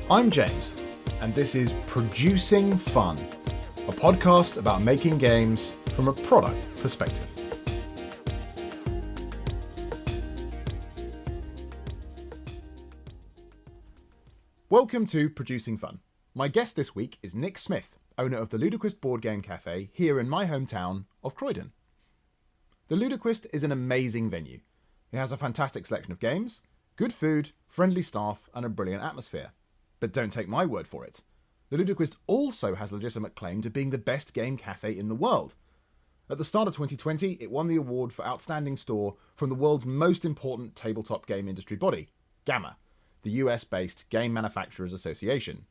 I'm James, and this is Producing Fun, a podcast about making games from a product perspective. Welcome to Producing Fun. My guest this week is Nick Smith, owner of the Ludoquist Boardgame café here in my hometown of Croydon. The Ludoquist is an amazing venue. It has a fantastic selection of games, good food, friendly staff, and a brilliant atmosphere. But don't take my word for it. The Ludoquist also has legitimate claim to being the best game cafe in the world. At the start of 2020, it won the award for Outstanding Store from the world's most important tabletop game industry body, GAMA, the US-based Game Manufacturers Association.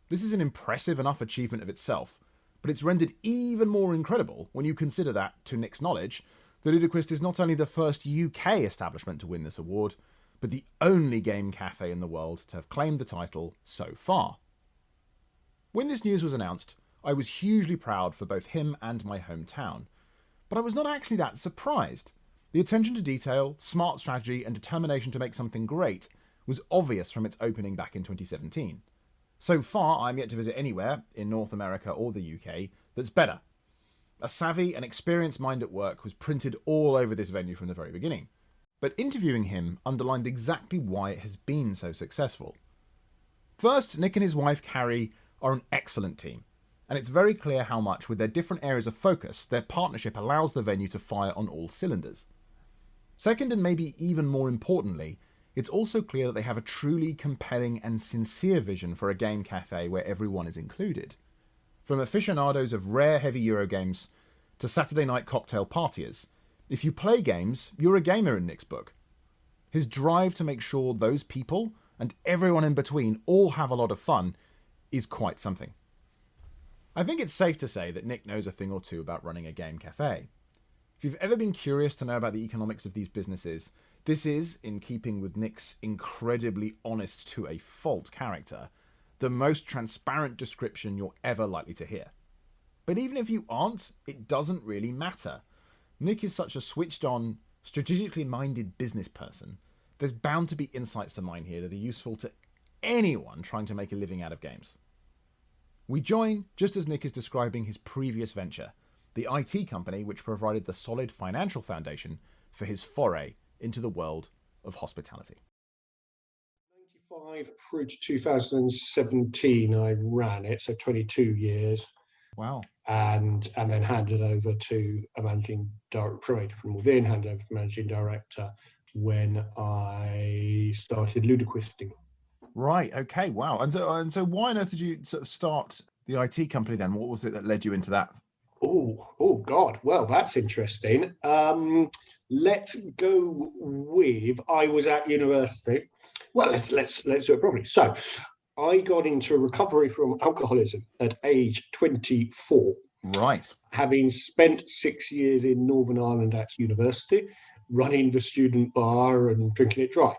This is an impressive enough achievement of itself, but it's rendered even more incredible when you consider that, to Nick's knowledge, the Ludoquist is not only the first UK establishment to win this award, but the only game cafe in the world to have claimed the title so far. When this news was announced, I was hugely proud for both him and my hometown, but I was not actually that surprised. The attention to detail, smart strategy, and determination to make something great was obvious from its opening back in 2017. So far, I'm yet to visit anywhere, in North America or the UK, that's better. A savvy and experienced mind at work was printed all over this venue from the very beginning. But interviewing him underlined exactly why it has been so successful. First, Nick and his wife Carrie are an excellent team, and it's very clear how much, with their different areas of focus, their partnership allows the venue to fire on all cylinders. Second, and maybe even more importantly, it's also clear that they have a truly compelling and sincere vision for a game cafe where everyone is included. From aficionados of rare heavy Euro games to Saturday night cocktail partiers, if you play games, you're a gamer in Nick's book. His drive to make sure those people, and everyone in between, all have a lot of fun is quite something. I think it's safe to say that Nick knows a thing or two about running a game cafe. If you've ever been curious to know about the economics of these businesses, this is, in keeping with Nick's incredibly honest to a fault character, the most transparent description you're ever likely to hear. But even if you aren't, it doesn't really matter. Nick is such a switched-on, strategically minded business person. There's bound to be insights to mine here that are useful to anyone trying to make a living out of games. We join just as Nick is describing his previous venture, the IT company which provided the solid financial foundation for his foray into the world of hospitality. 95 through to 2017, I ran it, so 22 years. Wow. And then handed over to a managing director, promoted from within, handed over to managing director when I started Ludoquisting. Right. Okay. Wow. And so why on earth did you sort of start the IT company then? What was it that led you into that? Oh God. Well, that's interesting. Let's go with I was at university. Well, let's do it properly. So I got into recovery from alcoholism at age 24. Right. Having spent 6 years in Northern Ireland at university, running the student bar and drinking it dry.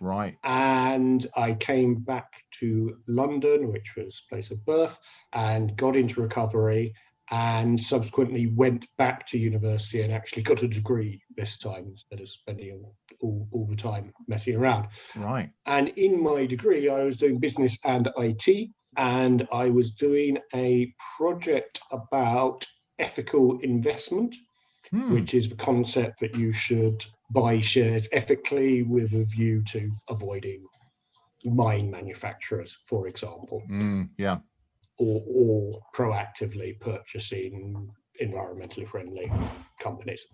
Right. And I came back to London, which was place of birth, and got into recovery and subsequently went back to university and actually got a degree this time instead of spending all the time messing around. Right. And in my degree, I was doing business and IT, and I was doing a project about ethical investment, which is the concept that you should buy shares ethically with a view to avoiding mine manufacturers, for example. Yeah. Or proactively purchasing environmentally friendly companies.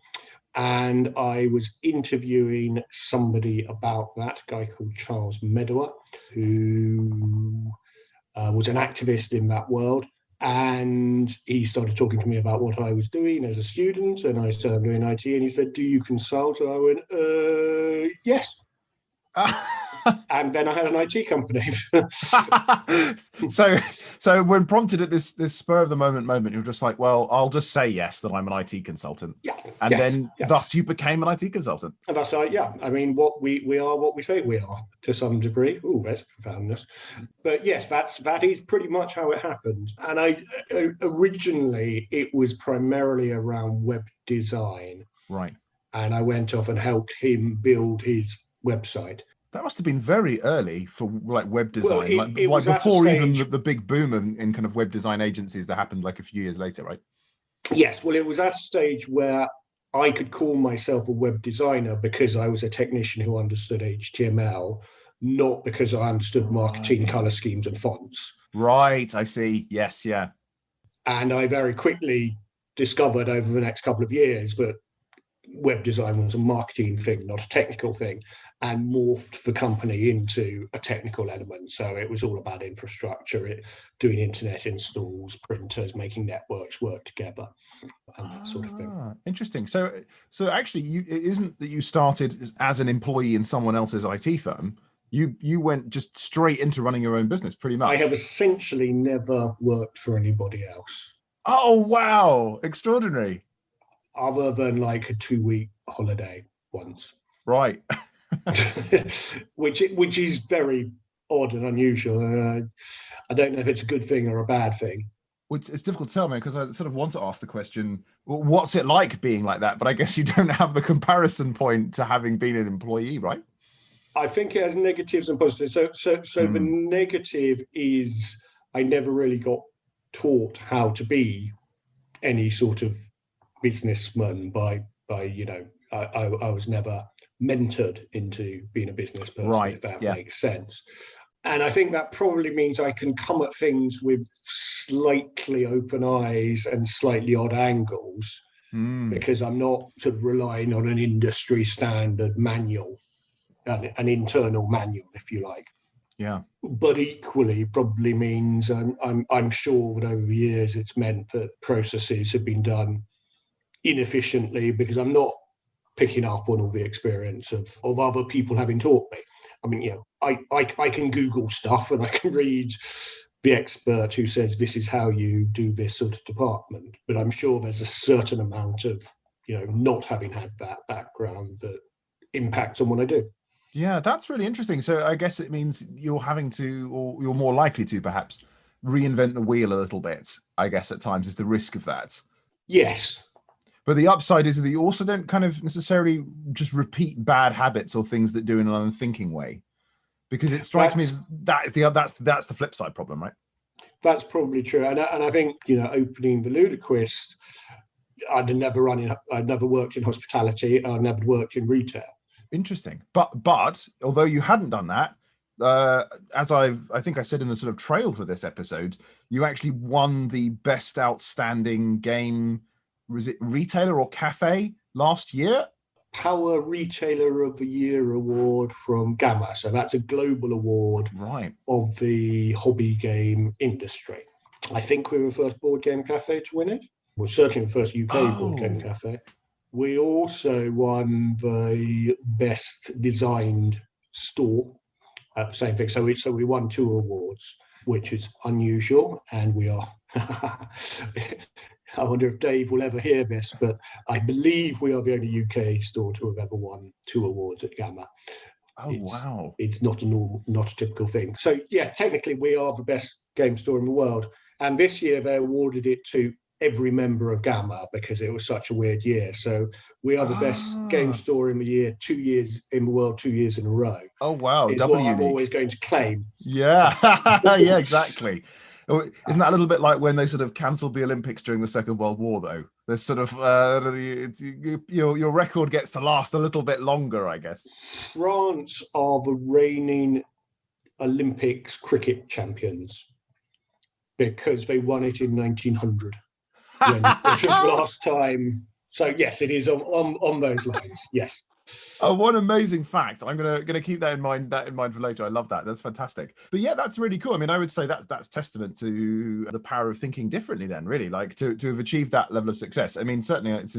And I was interviewing somebody about that, a guy called Charles Medower, who was an activist in that world. And he started talking to me about what I was doing as a student. And I said, I'm doing IT. And he said, do you consult? And I went, yes. And then I had an IT company. So when prompted at this spur of the moment, you're just like, well, I'll just say yes, that I'm an IT consultant. Yeah. And then thus you became an IT consultant. And that's right, yeah. I mean, what we are what we say we are to some degree. Oh, there's profoundness. But yes, that is pretty much how it happened. And I originally it was primarily around web design. Right. And I went off and helped him build his website. That must have been very early for like web Well, design, like it was at a before even stage. the big boom in kind of web design agencies that happened like a few years later, right? Yes, well, it was at a stage where I could call myself a web designer because I was a technician who understood HTML, not because I understood marketing, Right. color schemes, and fonts. Right, I see. Yes, yeah. And I very quickly discovered over the next couple of years that web design was a marketing thing, not a technical thing, and morphed the company into a technical element. So it was all about infrastructure, doing internet installs, printers, making networks work together, and that sort of thing. Interesting. So actually, it isn't that you started as an employee in someone else's IT firm. You went just straight into running your own business, pretty much. I have essentially never worked for anybody else. Oh, wow. Extraordinary. Other than like a 2-week holiday once. Right. which is very odd and unusual. I don't know if it's a good thing or a bad thing. Well, it's difficult to tell, man, because I sort of want to ask the question, well, what's it like being like that? But I guess you don't have the comparison point to having been an employee, right? I think it has negatives and positives. So the negative is I never really got taught how to be any sort of businessman by I was never mentored into being a business person, Right. if that Yeah. makes sense. And I think that probably means I can come at things with slightly open eyes and slightly odd angles because I'm not sort of relying on an industry standard manual, an internal manual, if you like. Yeah. But equally probably means I'm sure that over the years it's meant that processes have been done inefficiently because I'm not picking up on all the experience of other people having taught me. I mean, I can Google stuff and I can read the expert who says this is how you do this sort of department, but I'm sure there's a certain amount of, not having had that background that impacts on what I do. Yeah, that's really interesting. So I guess it means you're having to, or you're more likely to perhaps reinvent the wheel a little bit, I guess at times is the risk of that. Yes. But the upside is that you also don't kind of necessarily just repeat bad habits or things that do in an unthinking way. Because it strikes me that's the flip side problem, right? That's probably true. And I think, opening the Ludoquist, I'd never worked in hospitality, I'd never worked in retail. Interesting. But although you hadn't done that, as I think I said in the sort of trail for this episode, you actually won the best outstanding game, was it retailer or cafe last year? Power Retailer of the Year award from GAMA. So that's a global award of the hobby game industry. I think we were the first board game cafe to win it. We're certainly the first UK board game cafe. We also won the best designed store. Same thing. So we won 2 awards, which is unusual, and we are. I wonder if Dave will ever hear this, but I believe we are the only UK store to have ever won 2 awards at GAMA. Wow! It's not a typical thing. So yeah, technically we are the best game store in the world, and this year they awarded it to every member of GAMA because it was such a weird year. So we are the best game store in the year, 2 years in the world, 2 years in a row. Oh wow! Is what I'm always going to claim. Yeah, yeah, exactly. Isn't that a little bit like when they sort of cancelled the Olympics during the Second World War, though? There's sort of your record gets to last a little bit longer, I guess. France are the reigning Olympics cricket champions because they won it in 1900. When it was last time. So yes, it is on those lines. Yes. Oh, what an amazing fact! I'm gonna keep that in mind for later. I love that. That's fantastic. But yeah, that's really cool. I mean, I would say that's testament to the power of thinking differently. Then, really, like to have achieved that level of success. I mean, certainly it's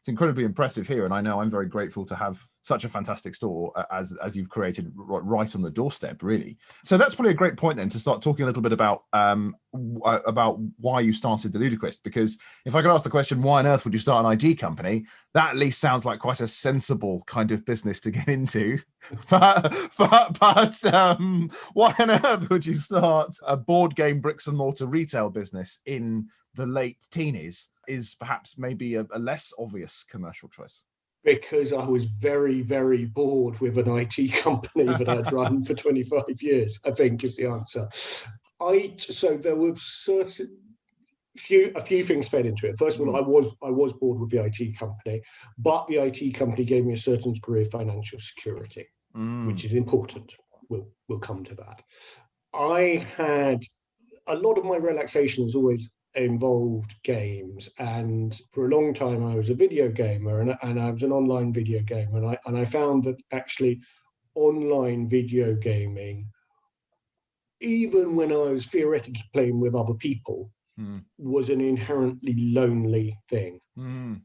incredibly impressive here, and I know I'm very grateful to have such a fantastic store as you've created right on the doorstep. Really. So that's probably a great point then to start talking a little bit about why you started the Ludoquist. Because if I could ask the question, why on earth would you start an ID company? That at least sounds like quite a sensible kind of business to get into. But why on earth would you start a board game bricks and mortar retail business in the late teenies is perhaps maybe a less obvious commercial choice. because I was very, very bored with an IT company that I'd run for 25 years, I think is the answer. So there were a few things fed into it. First of all, I was bored with the IT company, but the IT company gave me a certain degree of financial security, which is important. We'll come to that. I had a lot of my relaxation has always involved games, and for a long time I was a video gamer, and I was an online video gamer, and I found that actually online video gaming, even when I was theoretically playing with other people, was an inherently lonely thing.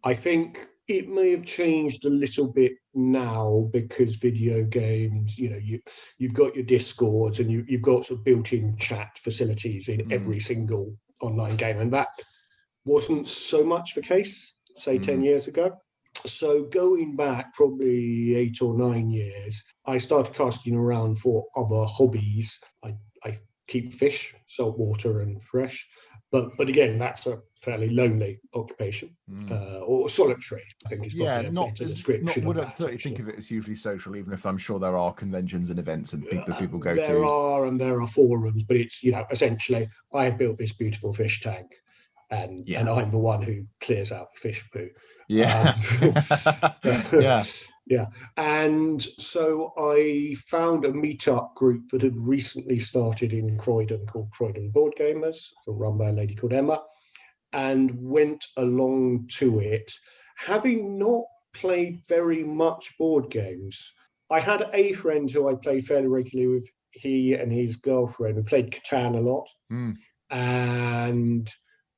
I think it may have changed a little bit now because video games, you've got your Discords and you've got sort of built-in chat facilities in every single online game, and that wasn't so much the case, say 10 years ago. So going back probably 8 or 9 years, I started casting around for other hobbies. I keep fish, saltwater and fresh. But again, that's a fairly lonely occupation, or solitary, I think is probably a better description. Wouldn't certainly think of it as hugely social, even if I'm sure there are conventions and events and people go to. There are forums, but it's, essentially, I have built this beautiful fish tank, and I'm the one who clears out fish poo. Yeah. Yeah. And so I found a meetup group that had recently started in Croydon called Croydon Boardgamers, run by a lady called Emma, and went along to it, having not played very much board games. I had a friend who I played fairly regularly with, he and his girlfriend, who played Catan a lot. And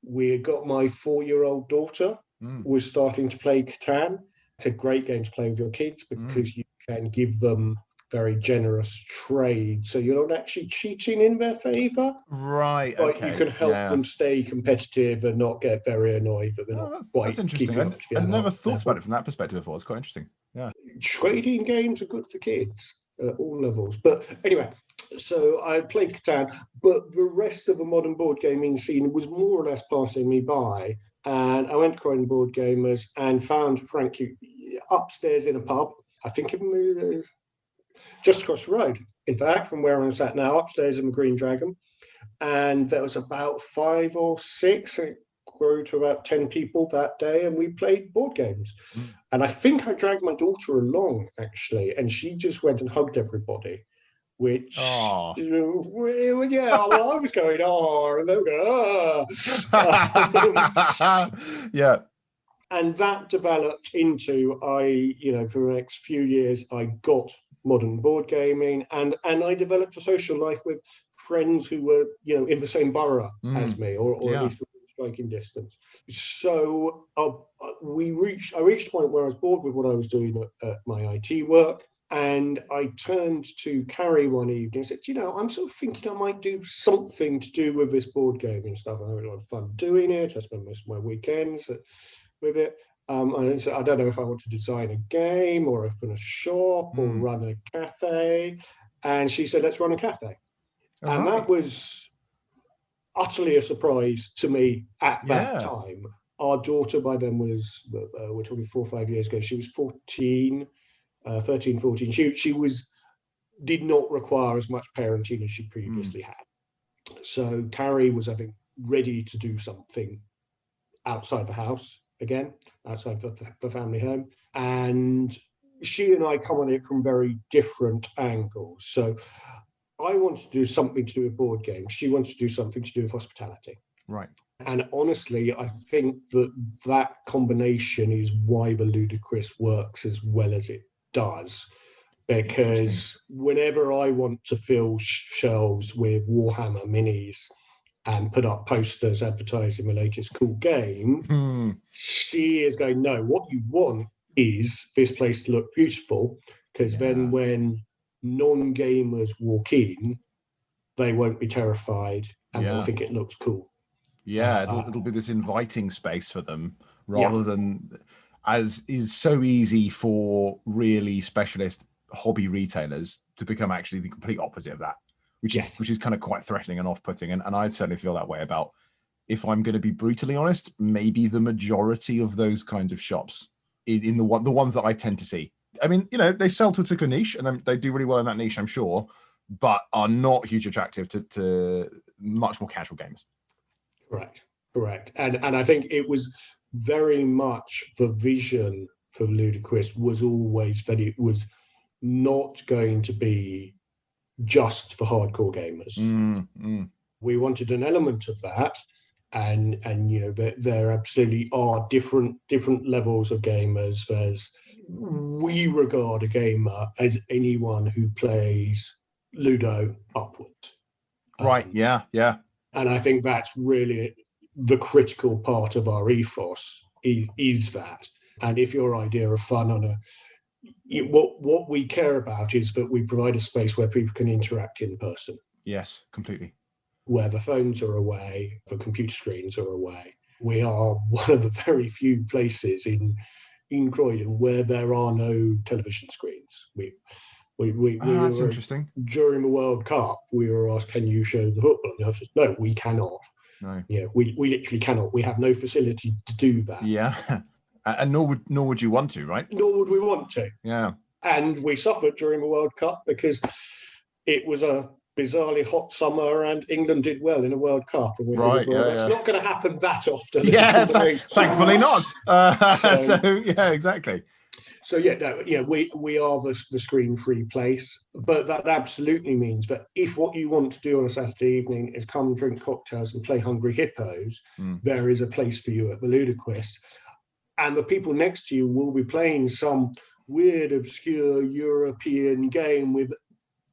we got my 4-year-old daughter was starting to play Catan. It's a great game to play with your kids because you can give them very generous trade, so you're not actually cheating in their favour. Right. But okay. you can help them stay competitive and not get very annoyed that they're not quite. That's interesting. I never thought about it from that perspective before. It's quite interesting. Yeah. Trading games are good for kids at all levels. But anyway, so I played Catan, but the rest of the modern board gaming scene was more or less passing me by. And I went to Croydon Board Gamers and found, frankly, upstairs in a pub, I think just across the road, in fact, from where I'm sat now, upstairs in the Green Dragon. And there was about 5 or 6, and it grew to about 10 people that day, and we played board games. And I think I dragged my daughter along, actually, and she just went and hugged everybody. Which, I was going, yeah. And that developed into, for the next few years, I got modern board gaming, and I developed a social life with friends who were, in the same borough as me, or at least within striking distance. So I reached a point where I was bored with what I was doing at my IT work. And I turned to Carrie one evening and said, I'm sort of thinking I might do something to do with this board gaming stuff. I had a lot of fun doing it. I spent most of my weekends with it. I said, I don't know if I want to design a game or open a shop or run a cafe. And she said, let's run a cafe. That was utterly a surprise to me at that time. Our daughter by then was, we're talking 4 or 5 years ago, she was 13, 14. She did not require as much parenting as she previously had. So Carrie was, I think, ready to do something outside the house again, outside the family home. And she and I come on it from very different angles. So I wanted to do something to do with board games. She wanted to do something to do with hospitality. Right. And honestly, I think that combination is why the Ludoquist works as well as it does. Because whenever I want to fill shelves with Warhammer minis and put up posters advertising the latest cool game, she is going, no, what you want is this place to look beautiful, because then when non-gamers walk in, they won't be terrified and they'll think it looks cool. Yeah, it'll be this inviting space for them rather than, as is so easy for really specialist hobby retailers to become actually the complete opposite of that, which is kind of quite threatening and off-putting. And I certainly feel that way about, if I'm going to be brutally honest, maybe the majority of those kinds of shops in the ones that I tend to see. I mean, you know, they sell to a particular niche, and they do really well in that niche, I'm sure, but are not hugely attractive to much more casual games. Correct. And I think it was very much the vision for Ludoquist was always that it was not going to be just for hardcore gamers. We wanted an element of that, and you know, there absolutely are different levels of gamers. We regard a gamer as anyone who plays Ludo upwards. Right. Yeah. And I think that's really the critical part of our ethos is that. And if your idea of fun what we care about is that we provide a space where people can interact in person. Yes, completely. Where the phones are away, the computer screens are away. We are one of the very few places in Croydon where there are no television screens. That's interesting. During the World Cup, we were asked, "Can you show the football?" And I said, "No, we cannot. No. Yeah, we literally cannot. We have no facility to do that. Yeah, and nor would you want to, right? Nor would we want to. Yeah. And we suffered during the World Cup because it was a bizarrely hot summer and England did well in a World Cup. And we thought, it's not going to happen that often. Yeah, thankfully not. So yeah, exactly. So we are the screen-free place, but that absolutely means that if what you want to do on a Saturday evening is come drink cocktails and play Hungry Hippos, there is a place for you at the Ludoquist, and the people next to you will be playing some weird, obscure European game with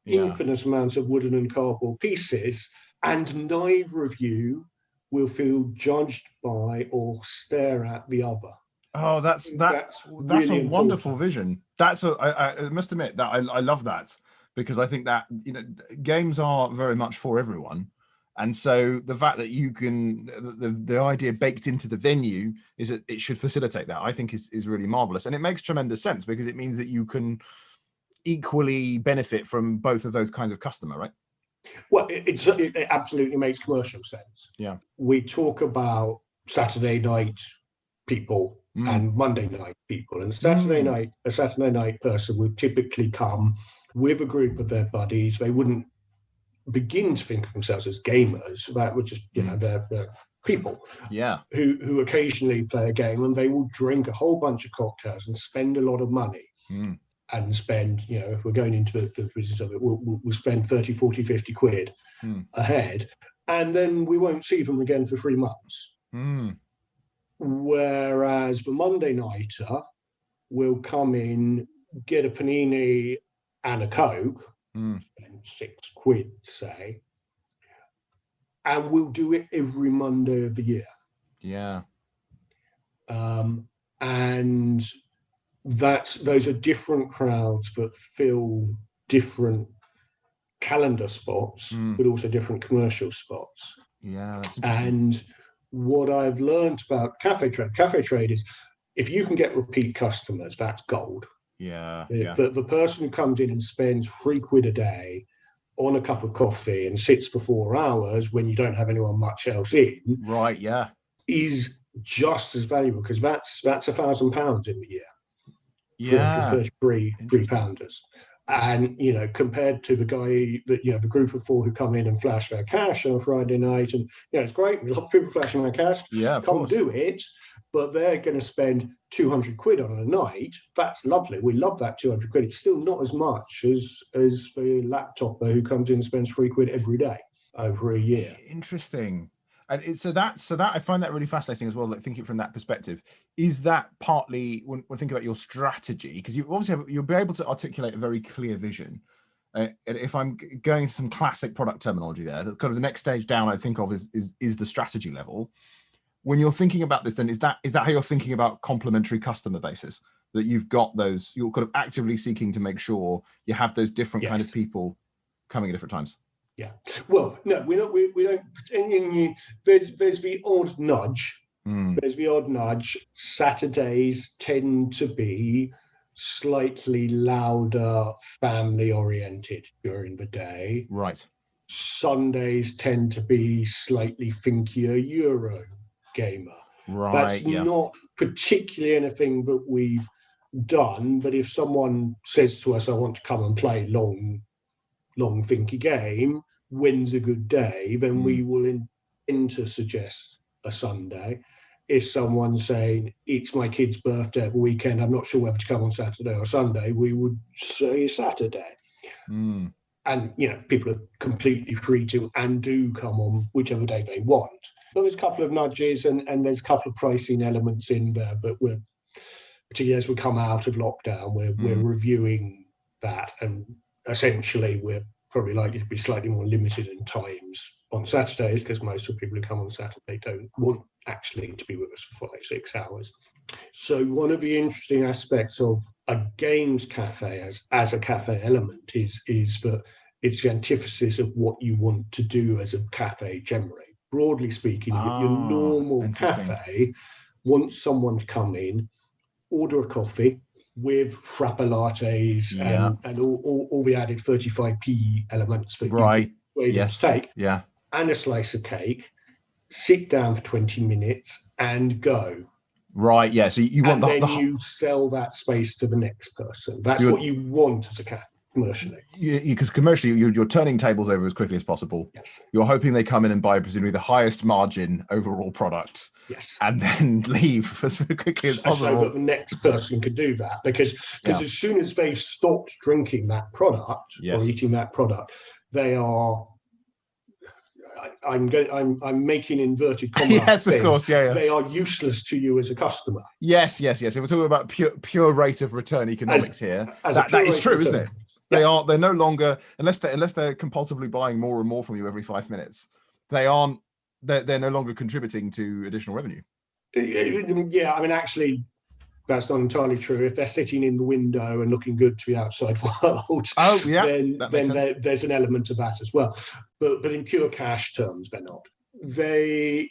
infinite amounts of wooden and cardboard pieces, and neither of you will feel judged by or stare at the other. Oh, that's really a wonderful vision. I must admit that I love that, because I think that, you know, games are very much for everyone, and so the fact that you can the idea baked into the venue is that it should facilitate that, I think is really marvelous, and it makes tremendous sense because it means that you can equally benefit from both of those kinds of customer, right? Well, it absolutely makes commercial sense. Yeah, we talk about Saturday night people and Monday night people, and a Saturday night person would typically come with a group of their buddies. They wouldn't begin to think of themselves as gamers. That would just, you know, they're people who occasionally play a game, and they will drink a whole bunch of cocktails and spend a lot of money. And spend, you know, if we're going into the business of it, we'll spend 30, 40, 50 quid a head, and then we won't see them again for 3 months. Whereas the Monday nighter will come in, get a panini and a Coke, spend 6 quid, say, and we'll do it every Monday of the year. Yeah. And those are different crowds that fill different calendar spots, but also different commercial spots. Yeah, that's interesting. And what I've learned about cafe trade is if you can get repeat customers, that's gold. Yeah. The person who comes in and spends 3 quid a day on a cup of coffee and sits for 4 hours when you don't have anyone much else in, right? Yeah, is just as valuable, because that's £1,000 in the year. Yeah, 3 pounders. And, you know, compared to the guy that, you know, the group of 4 who come in and flash their cash on a Friday night, and, you know, it's great, a lot of people flashing their cash, can't do it, but they're going to spend 200 quid on a night. That's lovely. We love that 200 quid. It's still not as much as the laptopper who comes in and spends 3 quid every day over a year. Interesting. And so that I find that really fascinating as well. Like, thinking from that perspective, is that partly when thinking about your strategy, because you obviously you'll be able to articulate a very clear vision. If I'm going to some classic product terminology there, that's kind of the next stage down I think of is the strategy level. When you're thinking about this, then is that how you're thinking about complementary customer bases? That you've got those, you're kind of actively seeking to make sure you have those different kind of people coming at different times. Yeah. Well, no, we don't. There's the odd nudge. There's the odd nudge. Saturdays tend to be slightly louder, family-oriented during the day. Right. Sundays tend to be slightly finkier Euro gamer. Right. particularly anything that we've done, but if someone says to us, I want to come and play long thinky game, when's a good day, then we will intend to suggest a Sunday. If someone's saying it's my kid's birthday at the weekend, I'm not sure whether to come on Saturday or Sunday, we would say Saturday. And people are completely free to and do come on whichever day they want. But there's a couple of nudges and there's a couple of pricing elements in there that we're, particularly as we come out of lockdown, we're reviewing that, and essentially we're probably likely to be slightly more limited in times on Saturdays, because most of the people who come on Saturday don't want actually to be with us for 5-6 hours. So one of the interesting aspects of a games cafe as a cafe element is that it's the antithesis of what you want to do as a cafe generally. Broadly speaking, your normal cafe wants someone to come in, order a coffee with frappa lattes and all the added 35p elements that you take, and a slice of cake, sit down for 20 minutes and go. Right, yeah. So you want then you sell that space to the next person. That's what you want as a cafe commercially. Because commercially, you're turning tables over as quickly as possible. Yes. You're hoping they come in and buy presumably the highest margin overall product. Yes. And then leave as quickly as possible. So that the next person can do that. Because as soon as they've stopped drinking that product or eating that product, they are... I'm making inverted commas. Yes, of course. They are useless to you as a customer. Yes. If we're talking about pure rate of return economics that is true, isn't it? Yeah. They're no longer, unless they're compulsively buying more and more from you every 5 minutes, they're no longer contributing to additional revenue. Yeah, I mean, actually, that's not entirely true. If they're sitting in the window and looking good to the outside world, then there's an element of that as well. But in pure cash terms, they're not.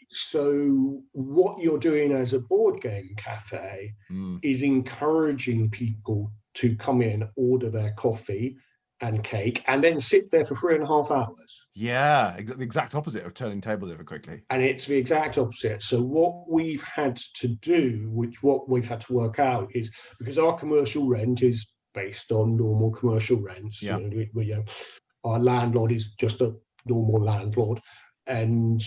So what you're doing as a board game cafe is encouraging people to come in, order their coffee and cake, and then sit there for 3.5 hours. Yeah, the exact opposite of turning tables over quickly. And it's the exact opposite. So what we've had to do, what we've had to work out is, because our commercial rent is based on normal commercial rents. Yeah. Our landlord is just a normal landlord, and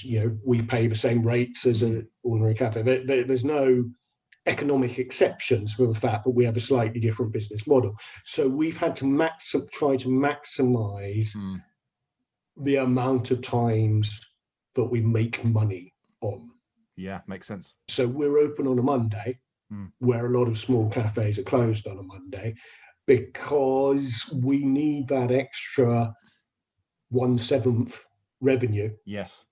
we pay the same rates as an ordinary cafe. There's no economic exceptions for the fact that we have a slightly different business model. So we've had to try to maximize the amount of times that we make money on. Yeah, makes sense. So we're open on a Monday, where a lot of small cafes are closed on a Monday, because we need that extra 1/7 revenue. Yes.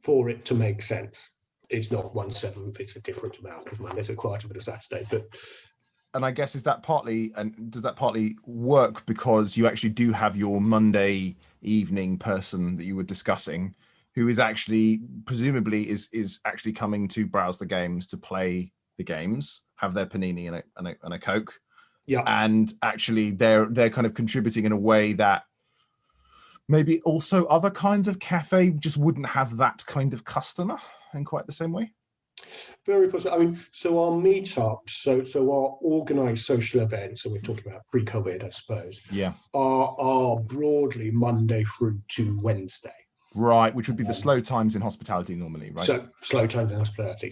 For it to make sense. It's not 1/7, it's a different amount of money. It's a quite a bit of Saturday, and I guess does that partly work because you actually do have your Monday evening person that you were discussing, who is actually presumably is actually coming to browse the games, to play the games, have their panini and a Coke, and actually they're kind of contributing in a way that maybe also other kinds of cafe just wouldn't have that kind of customer in quite the same way? Very possible. I mean, so our meetups, so our organised social events, and we're talking about pre-COVID, I suppose, are broadly Monday through to Wednesday. Right, which would be the slow times in hospitality normally, right? So slow times in hospitality.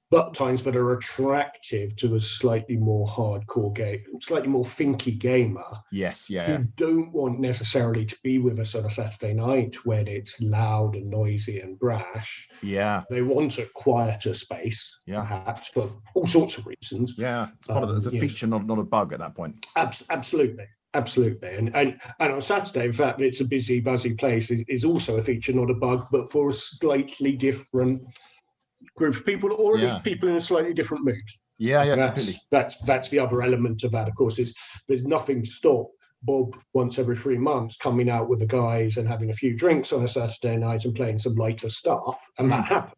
But times that are attractive to a slightly more hardcore game, slightly more thinky gamer. Yes, who don't want necessarily to be with us on a Saturday night when it's loud and noisy and brash. Yeah. They want a quieter space, perhaps, for all sorts of reasons. Yeah, it's a feature, not a bug at that point. Absolutely. And on Saturday, in fact, it's a busy, buzzy place is also a feature, not a bug, but for a slightly different group of people, or at least people in a slightly different mood. That's the other element of that, of course, is there's nothing to stop Bob once every 3 months coming out with the guys and having a few drinks on a Saturday night and playing some lighter stuff, and that happens.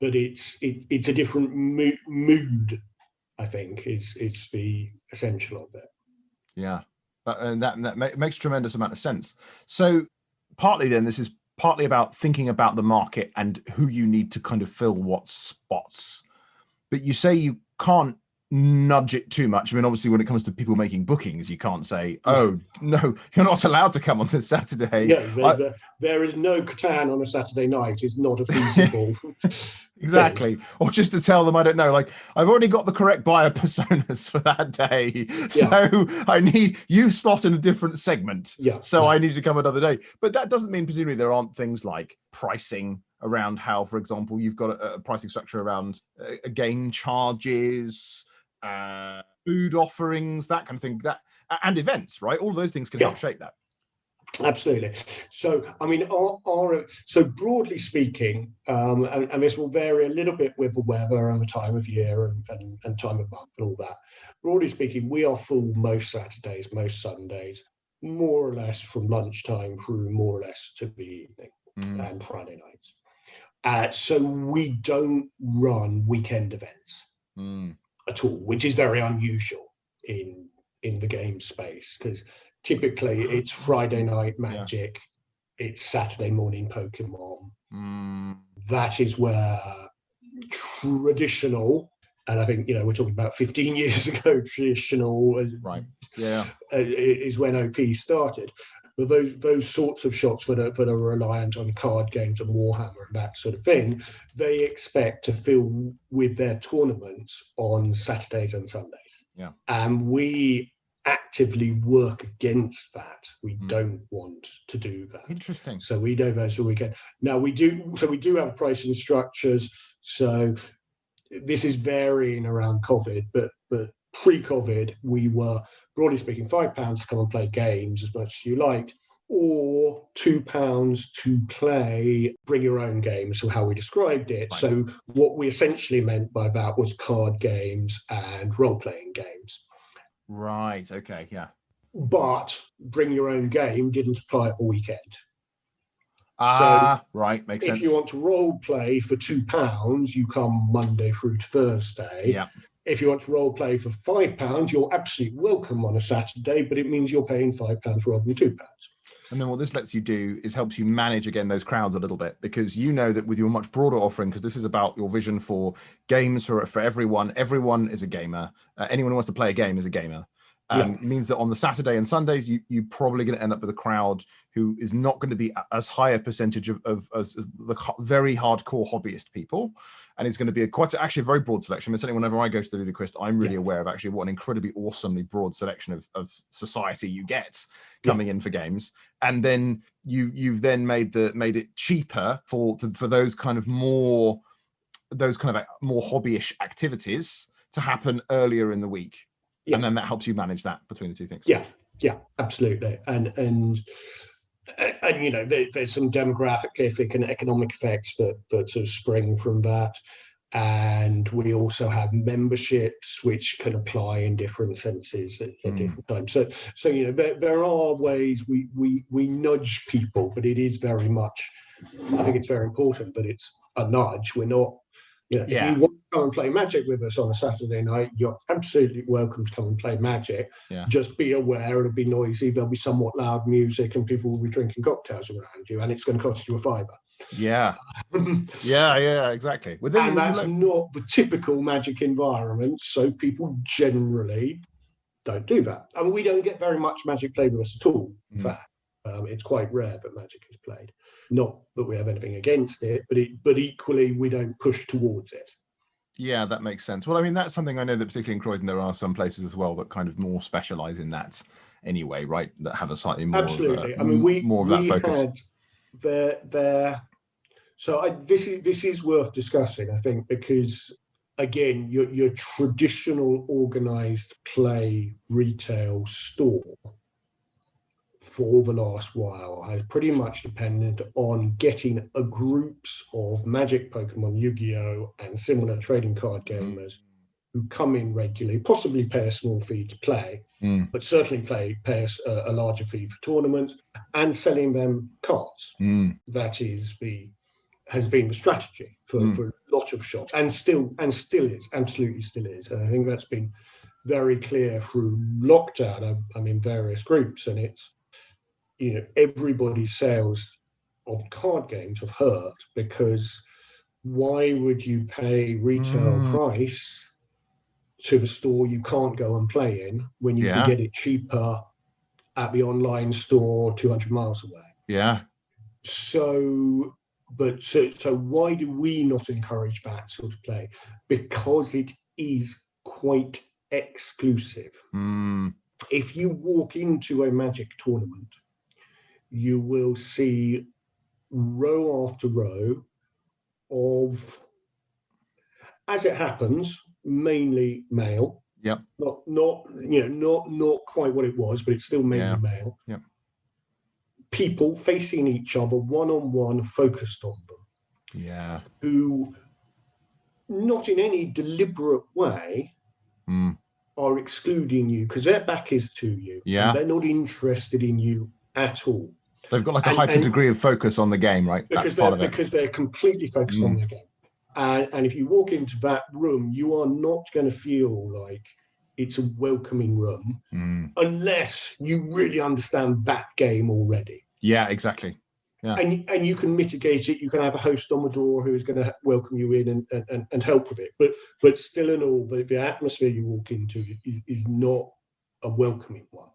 But it's a different mood, I think, is the essential of it. Yeah, that makes a tremendous amount of sense. So partly then this is partly about thinking about the market and who you need to kind of fill what spots. But you say can't nudge it too much. I mean, obviously, when it comes to people making bookings, you can't say, "Oh no, you're not allowed to come on this Saturday." No, there is no Catan on a Saturday night. It's not a feasible. Exactly. thing. Or just to tell them, I don't know, like, I've already got the correct buyer personas for that day. So I need you slot in a different segment. So I need to come another day. But that doesn't mean presumably there aren't things like pricing around how, for example, you've got a pricing structure around game charges, food offerings, that kind of thing, that and events, right? All of those things can help shape that. Absolutely. So, I mean, so broadly speaking, and this will vary a little bit with the weather and the time of year and time of month and all that. Broadly speaking, we are full most Saturdays, most Sundays, more or less from lunchtime through more or less to the evening and Friday nights. So we don't run weekend events at all, which is very unusual in the game space, because typically it's Friday night Magic, it's Saturday morning Pokemon. That is where traditional, and I think, we're talking about 15 years ago, traditional is when OP started. But those sorts of shops that are reliant on card games and Warhammer and that sort of thing, they expect to fill with their tournaments on Saturdays and Sundays. And we actively work against that. We don't want to do that. Interesting. So we do those all weekend. Now we do have pricing structures. So this is varying around COVID, but pre-COVID we were, broadly speaking, £5 to come and play games as much as you liked, or £2 to play bring your own games, so how we described it. Right. So what we essentially meant by that was card games and role-playing games. Right. Okay. Yeah. But bring your own game didn't apply at the weekend. Right. Makes sense. If you want to role play for £2, you come Monday through to Thursday. Yeah. If you want to role play for £5, you're absolutely welcome on a Saturday, but it means you're paying £5 rather than £2. And then what this lets you do is helps you manage, again, those crowds a little bit, because you know that with your much broader offering, because this is about your vision for games for everyone. Everyone is a gamer. Anyone who wants to play a game is a gamer. It means that on the Saturday and Sundays, you're probably going to end up with a crowd who is not going to be as high a percentage of the very hardcore hobbyist people. And it's going to be actually a very broad selection. I mean, certainly whenever I go to the Ludoquist, I'm really aware of actually what an incredibly awesomely broad selection of society you get coming in for games. And then you've then made it cheaper for those kind of more hobbyish activities to happen earlier in the week. And then that helps you manage that between the two things. Yeah, absolutely. And there's some demographic and economic effects that sort of spring from that. And we also have memberships which can apply in different senses at different times. So there are ways we nudge people, but it is very much, I think it's very important that it's a nudge. We're not, if you want to come and play Magic with us on a Saturday night, you're absolutely welcome to come and play Magic. Just be aware it'll be noisy, there'll be somewhat loud music, and people will be drinking cocktails around you, and it's going to cost you £5. Yeah, exactly. And that's not the typical Magic environment, so people generally don't do that. I mean, we don't get very much Magic played with us at all, in fact. It's quite rare that Magic is played. Not that we have anything against it, but equally we don't push towards it. Yeah, that makes sense. Well, I mean, that's something I know that particularly in Croydon, there are some places as well that kind of more specialize in that anyway, right? That have a slightly more absolutely. more of that focus. Had this is worth discussing, I think, because again, your traditional organized play retail store for the last while has pretty much depended on getting a groups of Magic, Pokemon, Yu-Gi-Oh! And similar trading card gamers who come in regularly, possibly pay a small fee to play, but certainly pay a larger fee for tournaments, and selling them cards. That has been the strategy for a lot of shops, and still is, absolutely still is. And I think that's been very clear through lockdown. I'm in various groups, and it's, everybody's sales of card games have hurt, because why would you pay retail price to the store you can't go and play in when you can get it cheaper at the online store 200 miles away. Yeah. So why do we not encourage that sort of play? Because it is quite exclusive. If you walk into a Magic tournament, you will see row after row of, as it happens, mainly male. Yep. Not quite what it was, but it's still mainly male. Yep. People facing each other one-on-one, focused on them. Yeah. Who, not in any deliberate way, are excluding you because their back is to you. Yeah. And they're not interested in you at all. They've got like a hyper degree of focus on the game, right? Because they're completely focused on their game. And if you walk into that room, you are not going to feel like it's a welcoming room unless you really understand that game already. Yeah, exactly. Yeah. And you can mitigate it. You can have a host on the door who is going to welcome you in and help with it. But still in all, the atmosphere you walk into is not a welcoming one.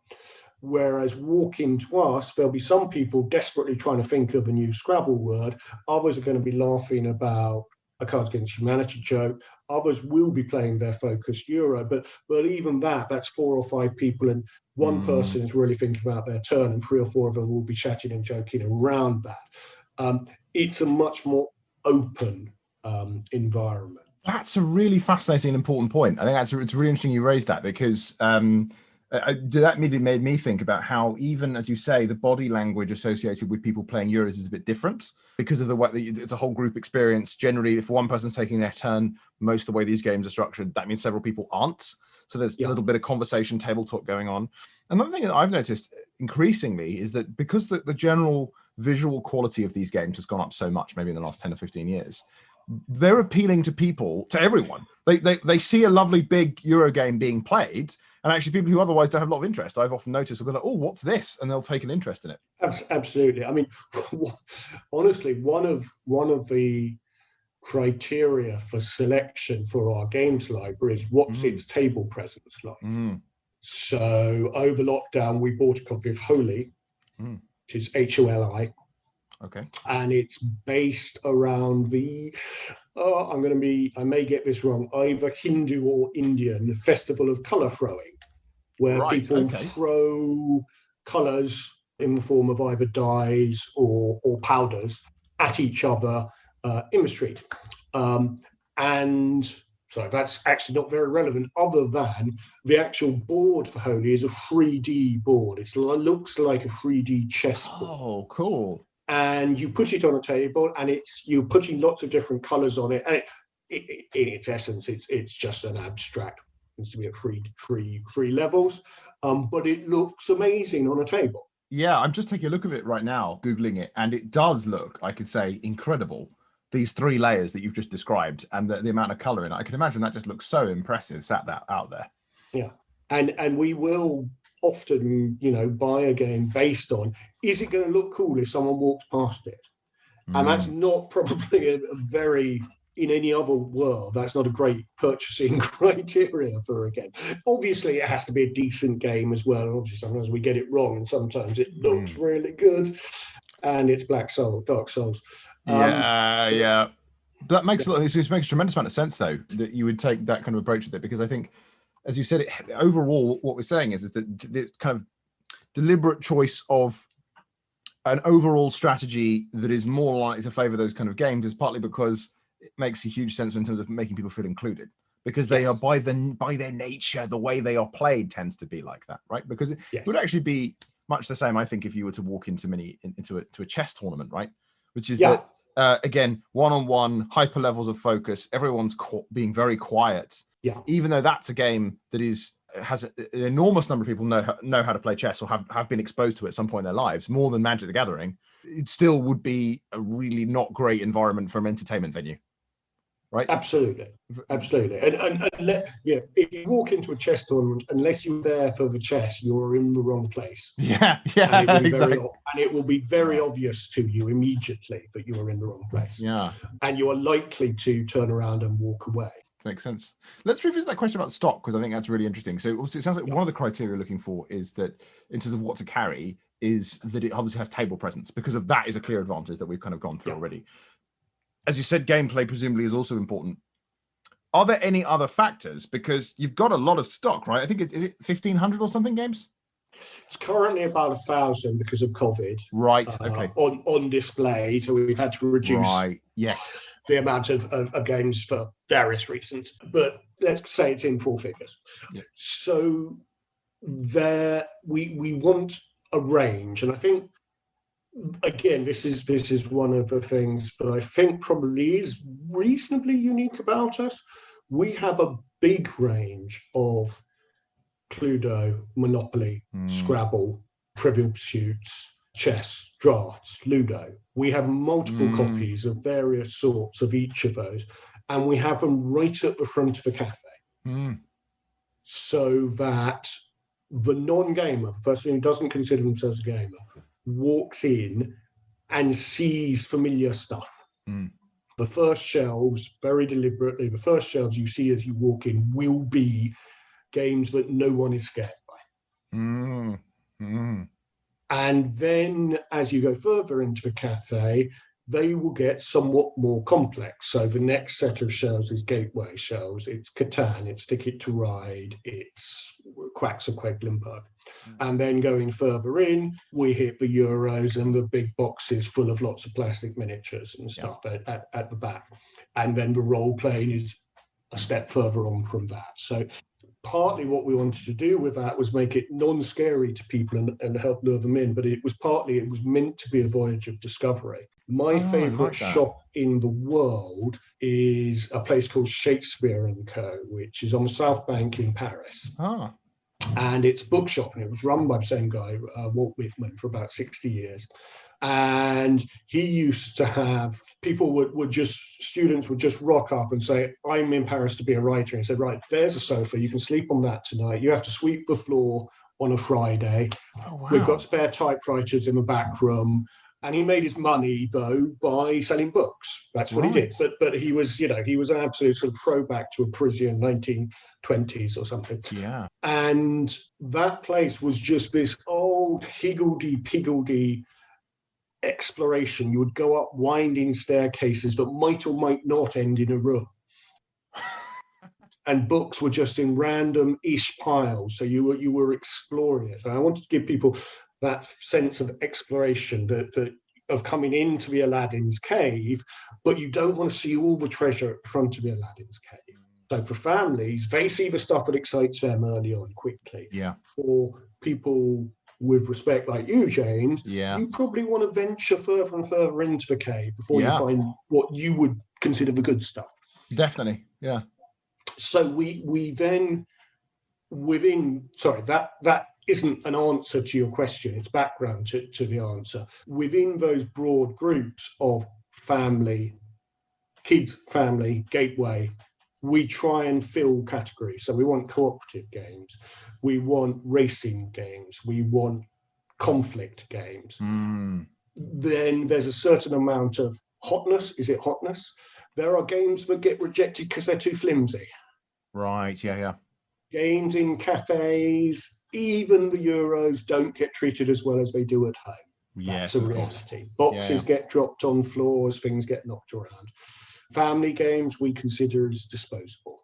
Whereas walking to us, there'll be some people desperately trying to think of a new Scrabble word. Others are going to be laughing about a Cards Against Humanity joke. Others will be playing their focused Euro. But even that's 4 or 5 people, and one person is really thinking about their turn, and 3 or 4 of them will be chatting and joking around that. It's a much more open environment. That's a really fascinating and important point. I think it's really interesting you raised that, because that immediately made me think about how, even as you say, the body language associated with people playing Euros is a bit different because of the way that it's a whole group experience. Generally, if one person's taking their turn, most of the way these games are structured, that means several people aren't. So there's a little bit of conversation, table talk going on. Another thing that I've noticed increasingly is that because the general visual quality of these games has gone up so much, maybe in the last 10 or 15 years, they're appealing to people, to everyone. They see a lovely big Euro game being played, and actually people who otherwise don't have a lot of interest, I've often noticed, will go like, oh, what's this? And they'll take an interest in it. Absolutely. I mean, honestly, one of the criteria for selection for our games library is what's its table presence like. So over lockdown, we bought a copy of Holy, which is HOLI. Okay. And it's based around the, I may get this wrong, either Hindu or Indian festival of colour throwing, where people throw colours in the form of either dyes or powders at each other in the street. And so that's actually not very relevant, other than the actual board for Holy is a 3D board. It looks like a 3D chessboard. Oh, cool. And you put it on a table, and you're putting lots of different colours on it. And in its essence, it's just an abstract. It needs to be at three levels, but it looks amazing on a table. Yeah, I'm just taking a look at it right now, Googling it, and it does look, I could say, incredible. These 3 layers that you've just described, and the amount of colour in it. I can imagine that just looks so impressive, sat that out there. Yeah, and we will often, buy a game based on, is it going to look cool if someone walks past it? And that's not probably a very, in any other world, that's not a great purchasing criteria for a game. Obviously, it has to be a decent game as well. Obviously, sometimes we get it wrong, and sometimes it looks really good, and it's Dark Souls. Yeah. That makes it makes a tremendous amount of sense, though, that you would take that kind of approach with it, because I think, as you said, overall, what we're saying is that this kind of deliberate choice of an overall strategy that is more likely to favour those kind of games is partly because it makes a huge sense in terms of making people feel included, because they are by their nature, the way they are played tends to be like that, right? Because it would actually be much the same, I think, if you were to walk into a chess tournament, right? Which is that again, one-on-one, hyper levels of focus, everyone's being very quiet. Yeah. Even though that's a game that has an enormous number of people know how to play chess, or have been exposed to it at some point in their lives, more than Magic the Gathering, it still would be a really not great environment for an entertainment venue, right? Absolutely. And if you walk into a chess tournament, unless you're there for the chess, you're in the wrong place. Yeah, exactly. And it will be very obvious to you immediately that you are in the wrong place. Yeah. And you are likely to turn around and walk away. Makes sense. Let's revisit that question about stock, because I think that's really interesting. So also, it sounds like one of the criteria you're looking for is that in terms of what to carry is that it obviously has table presence, because of that is a clear advantage that we've kind of gone through already. As you said, gameplay presumably is also important. Are there any other factors? Because you've got a lot of stock, right? I think is it 1,500 or something games? It's currently about 1,000 because of COVID. Right. Okay. On display, so we've had to reduce Yes. the amount of games for various reasons. But let's say it's in 4 figures. Yeah. So there, we want a range, and I think again, this is one of the things that I think probably is reasonably unique about us. We have a big range of Cluedo, Monopoly, Scrabble, Trivial Pursuits, chess, drafts, Ludo. We have multiple copies of various sorts of each of those, and we have them right at the front of the cafe. So that the non-gamer, the person who doesn't consider themselves a gamer, walks in and sees familiar stuff. The first shelves, very deliberately, the first shelves you see as you walk in will be games that no one is scared by. And then as you go further into the cafe, they will get somewhat more complex. So the next set of shelves is gateway shelves. It's Catan, it's Ticket to Ride, it's Quacks of Quedlinburg. And then going further in, we hit the Euros and the big boxes full of lots of plastic miniatures and stuff at the back. And then the role playing is a step further on from that. So partly what we wanted to do with that was make it non-scary to people and help lure them in, but it was meant to be a voyage of discovery. My favourite shop in the world is a place called Shakespeare and Co, which is on the South Bank in Paris. And it's a bookshop, and it was run by the same guy, Walt Whitman, for about 60 years. And he used to have people students would just rock up and say, I'm in Paris to be a writer. And he said, right, there's a sofa. You can sleep on that tonight. You have to sweep the floor on a Friday. We've got spare typewriters in the back room. And he made his money, though, by selling books. That's what he did. But he was, he was an absolute sort of throwback to a Parisian 1920s or something. Yeah. And that place was just this old higgledy-piggledy exploration. You would go up winding staircases that might or might not end in a room. And books were just in random-ish piles. So you were exploring it. And I wanted to give people that sense of exploration, of coming into the Aladdin's cave, but you don't want to see all the treasure at the front of the Aladdin's cave. So for families, they see the stuff that excites them early on, quickly. Yeah. For people with respect like you, James, yeah. you probably want to venture further and further into the cave before you find what you would consider the good stuff. Definitely, yeah. So we then, that isn't an answer to your question, it's background to the answer. Within those broad groups of family, kids, family, gateway, we try and fill categories. So we want cooperative games, we want racing games, we want conflict games. Then there's a certain amount of hotness. Is it hotness? There are games that get rejected because they're too flimsy. Right, yeah. Games in cafes, even the Euros, don't get treated as well as they do at home. Yes, that's a reality. Boxes get dropped on floors, things get knocked around. Family games we consider as disposable.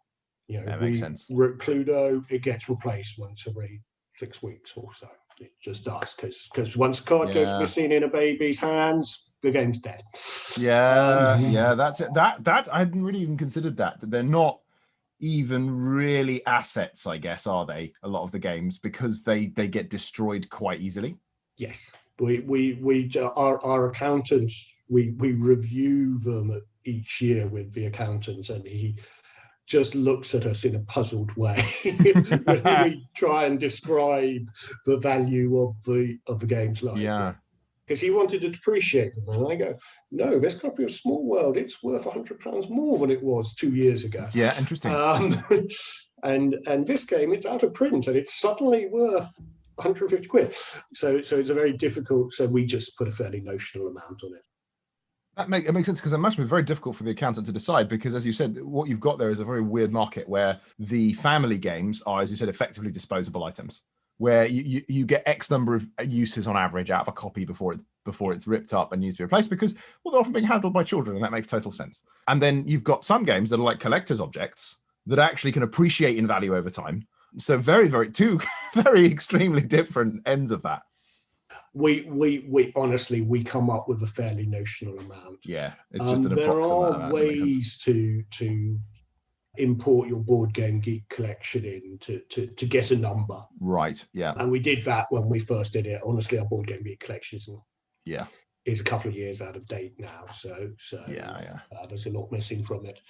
That makes sense. Cluedo, it gets replaced once every 6 weeks or so. It just does, because once a card goes missing in a baby's hands, the game's dead. That's it. That I hadn't really even considered that they're not even really assets, I guess, are they? A lot of the games, because they get destroyed quite easily. Yes, our accountants, we review them each year with the accountants, and he just looks at us in a puzzled way when we try and describe the value of the game's life. Yeah. Because he wanted to depreciate them, and I go, no, this copy of Small World, it's worth £100 more than it was 2 years ago. Yeah, interesting. And this game, it's out of print, and it's suddenly worth 150 quid. So it's a very difficult. So we just put a fairly notional amount on it. It makes sense, because it must be very difficult for the accountant to decide, because as you said, what you've got there is a very weird market where the family games are, as you said, effectively disposable items, where you get X number of uses on average out of a copy before it's ripped up and needs to be replaced, because, well, they're often being handled by children, and that makes total sense. And then you've got some games that are like collector's objects that actually can appreciate in value over time. So two very extremely different ends of that. We honestly, we come up with a fairly notional amount. Yeah, it's just an there approximate are ways to import your Board Game Geek collection in to get a number. Right, yeah. And we did that when we first did it. Honestly, our Board Game Geek collection is a couple of years out of date now. So there's a lot missing from it.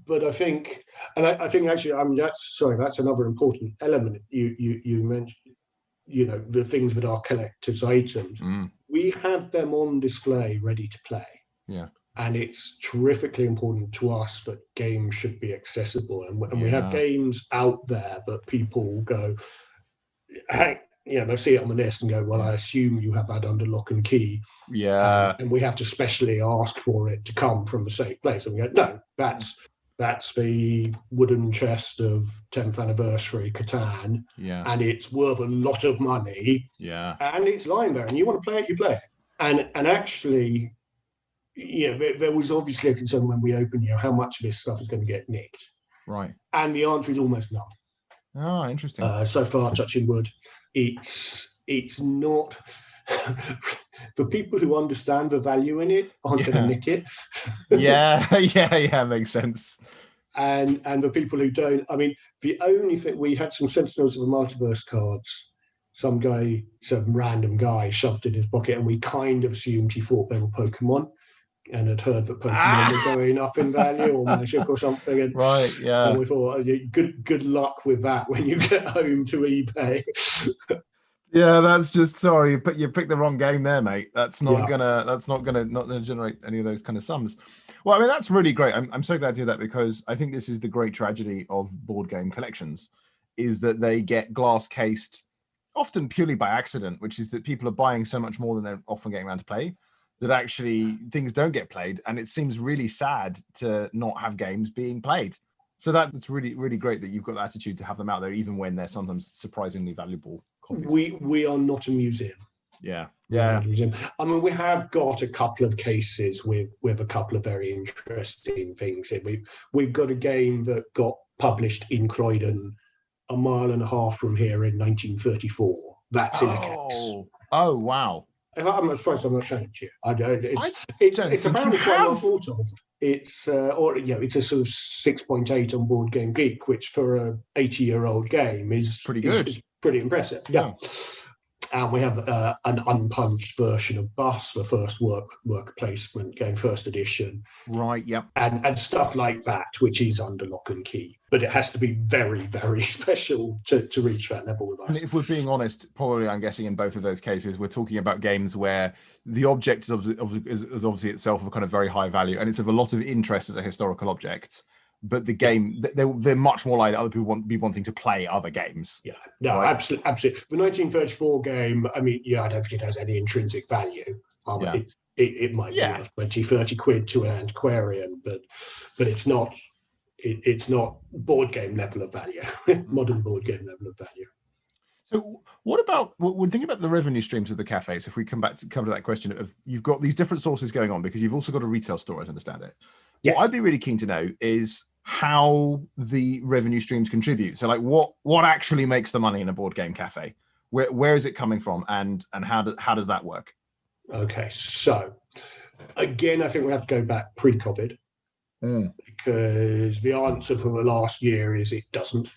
But I think, I think actually, that's another important element you mentioned. You know, the things that are collector's items, we have them on display ready to play. Yeah. And it's terrifically important to us that games should be accessible. And we have games out there that people go, hey, they see it on the list and go, well, I assume you have that under lock and key. Yeah. And we have to specially ask for it to come from the safe place. And we go, no, that's the wooden chest of 10th anniversary Catan, and it's worth a lot of money, and it's lying there, and you want to play it, you play it. And actually, there was obviously a concern when we opened, how much of this stuff is going to get nicked, right? And the answer is almost none. Oh, interesting. So far, touching wood, it's not. For people who understand the value in it, aren't going to nick it. yeah, makes sense. And the people who don't, I mean, the only thing, we had some Sentinels of the Multiverse cards. Some random guy shoved in his pocket, and we kind of assumed he thought they were Pokemon, and had heard that Pokemon were going up in value, or Magic or something. And, right, yeah. And we thought, good luck with that when you get home to eBay. Yeah, that's just, sorry, but you picked the wrong game there, mate. That's not gonna generate any of those kind of sums. Well, I mean, that's really great. I'm so glad to hear that, because I think this is the great tragedy of board game collections, is that they get glass cased often purely by accident, which is that people are buying so much more than they're often getting around to play, that actually things don't get played, and it seems really sad to not have games being played. So that's really, really great that you've got the attitude to have them out there, even when they're sometimes surprisingly valuable copies. We are not a museum. Yeah. I mean, we have got a couple of cases with a couple of very interesting things. We've got a game that got published in Croydon a mile and a half from here in 1934. That's in a case. Oh, wow. I'm surprised I'm not showing it to you. It's apparently quite well thought of. It's it's a sort of 6.8 on Board Game Geek, which for a 80-year-old game is pretty good. Is pretty impressive. Yeah. And we have an unpunched version of Bus, the first work placement game, first edition. Right, yep. And stuff like that, which is under lock and key. But it has to be very, very special to reach that level with us. And if we're being honest, probably I'm guessing in both of those cases, we're talking about games where the object is obviously itself of a kind of very high value, and it's of a lot of interest as a historical object. But the game, they're much more likely other people be wanting to play other games. Yeah, no, right? Absolutely. The 1934 game, I mean, I don't think it has any intrinsic value. It might be worth 20, 30 quid to an antiquarian, but it's not board game level of value, modern board game level of value. So what about, when thinking about the revenue streams of the cafes, if we come to that question of, you've got these different sources going on, because you've also got a retail store, as I understand it. Yes. What I'd be really keen to know is how the revenue streams contribute. So like what actually makes the money in a board game cafe? Where is it coming from, and how does that work? Okay, so again, I think we have to go back pre-COVID, because the answer for the last year is it doesn't.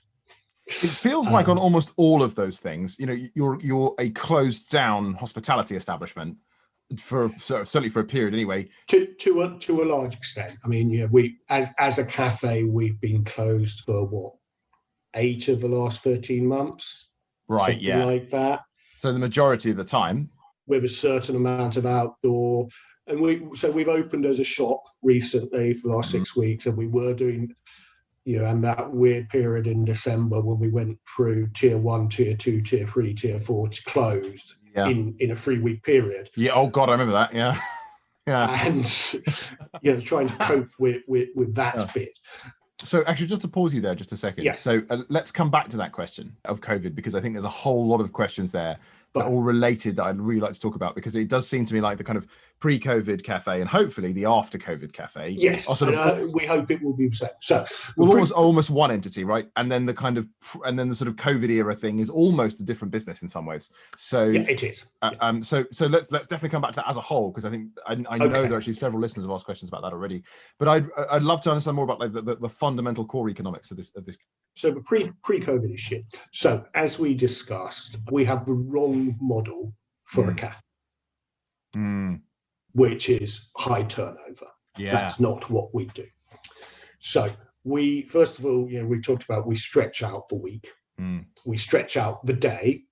It feels like on almost all of those things, you're a closed down hospitality establishment certainly for a period anyway. To a large extent. I mean, we as a cafe, we've been closed for 8 of the last 13 months, right? Yeah, like that. So the majority of the time, with a certain amount of outdoor, and we've opened as a shop recently for the last 6 weeks, and we were doing, and that weird period in December when we went through tier 1, tier 2, tier 3, tier 4 closed in a 3-week period. Yeah. Oh God, I remember that. Yeah. and trying to cope with that bit. So actually, just to pause you there just a second. Yeah. So let's come back to that question of COVID, because I think there's a whole lot of questions there that are all related that I'd really like to talk about, because it does seem to me like the kind of pre-COVID cafe and hopefully the after-COVID cafe. Yes, we hope it will be the same. So almost one entity, right? And then the sort of COVID era thing is almost a different business in some ways. So yeah, it is. So let's definitely come back to that as a whole, because I think I know there are actually several listeners have asked questions about that already. But I'd love to understand more about like the fundamental core economics of this. So the pre-COVID issue. So as we discussed, we have the wrong model for a cafe, which is high turnover. Yeah. That's not what we do. So we, first of all, we talked about, we stretch out the week. We stretch out the day.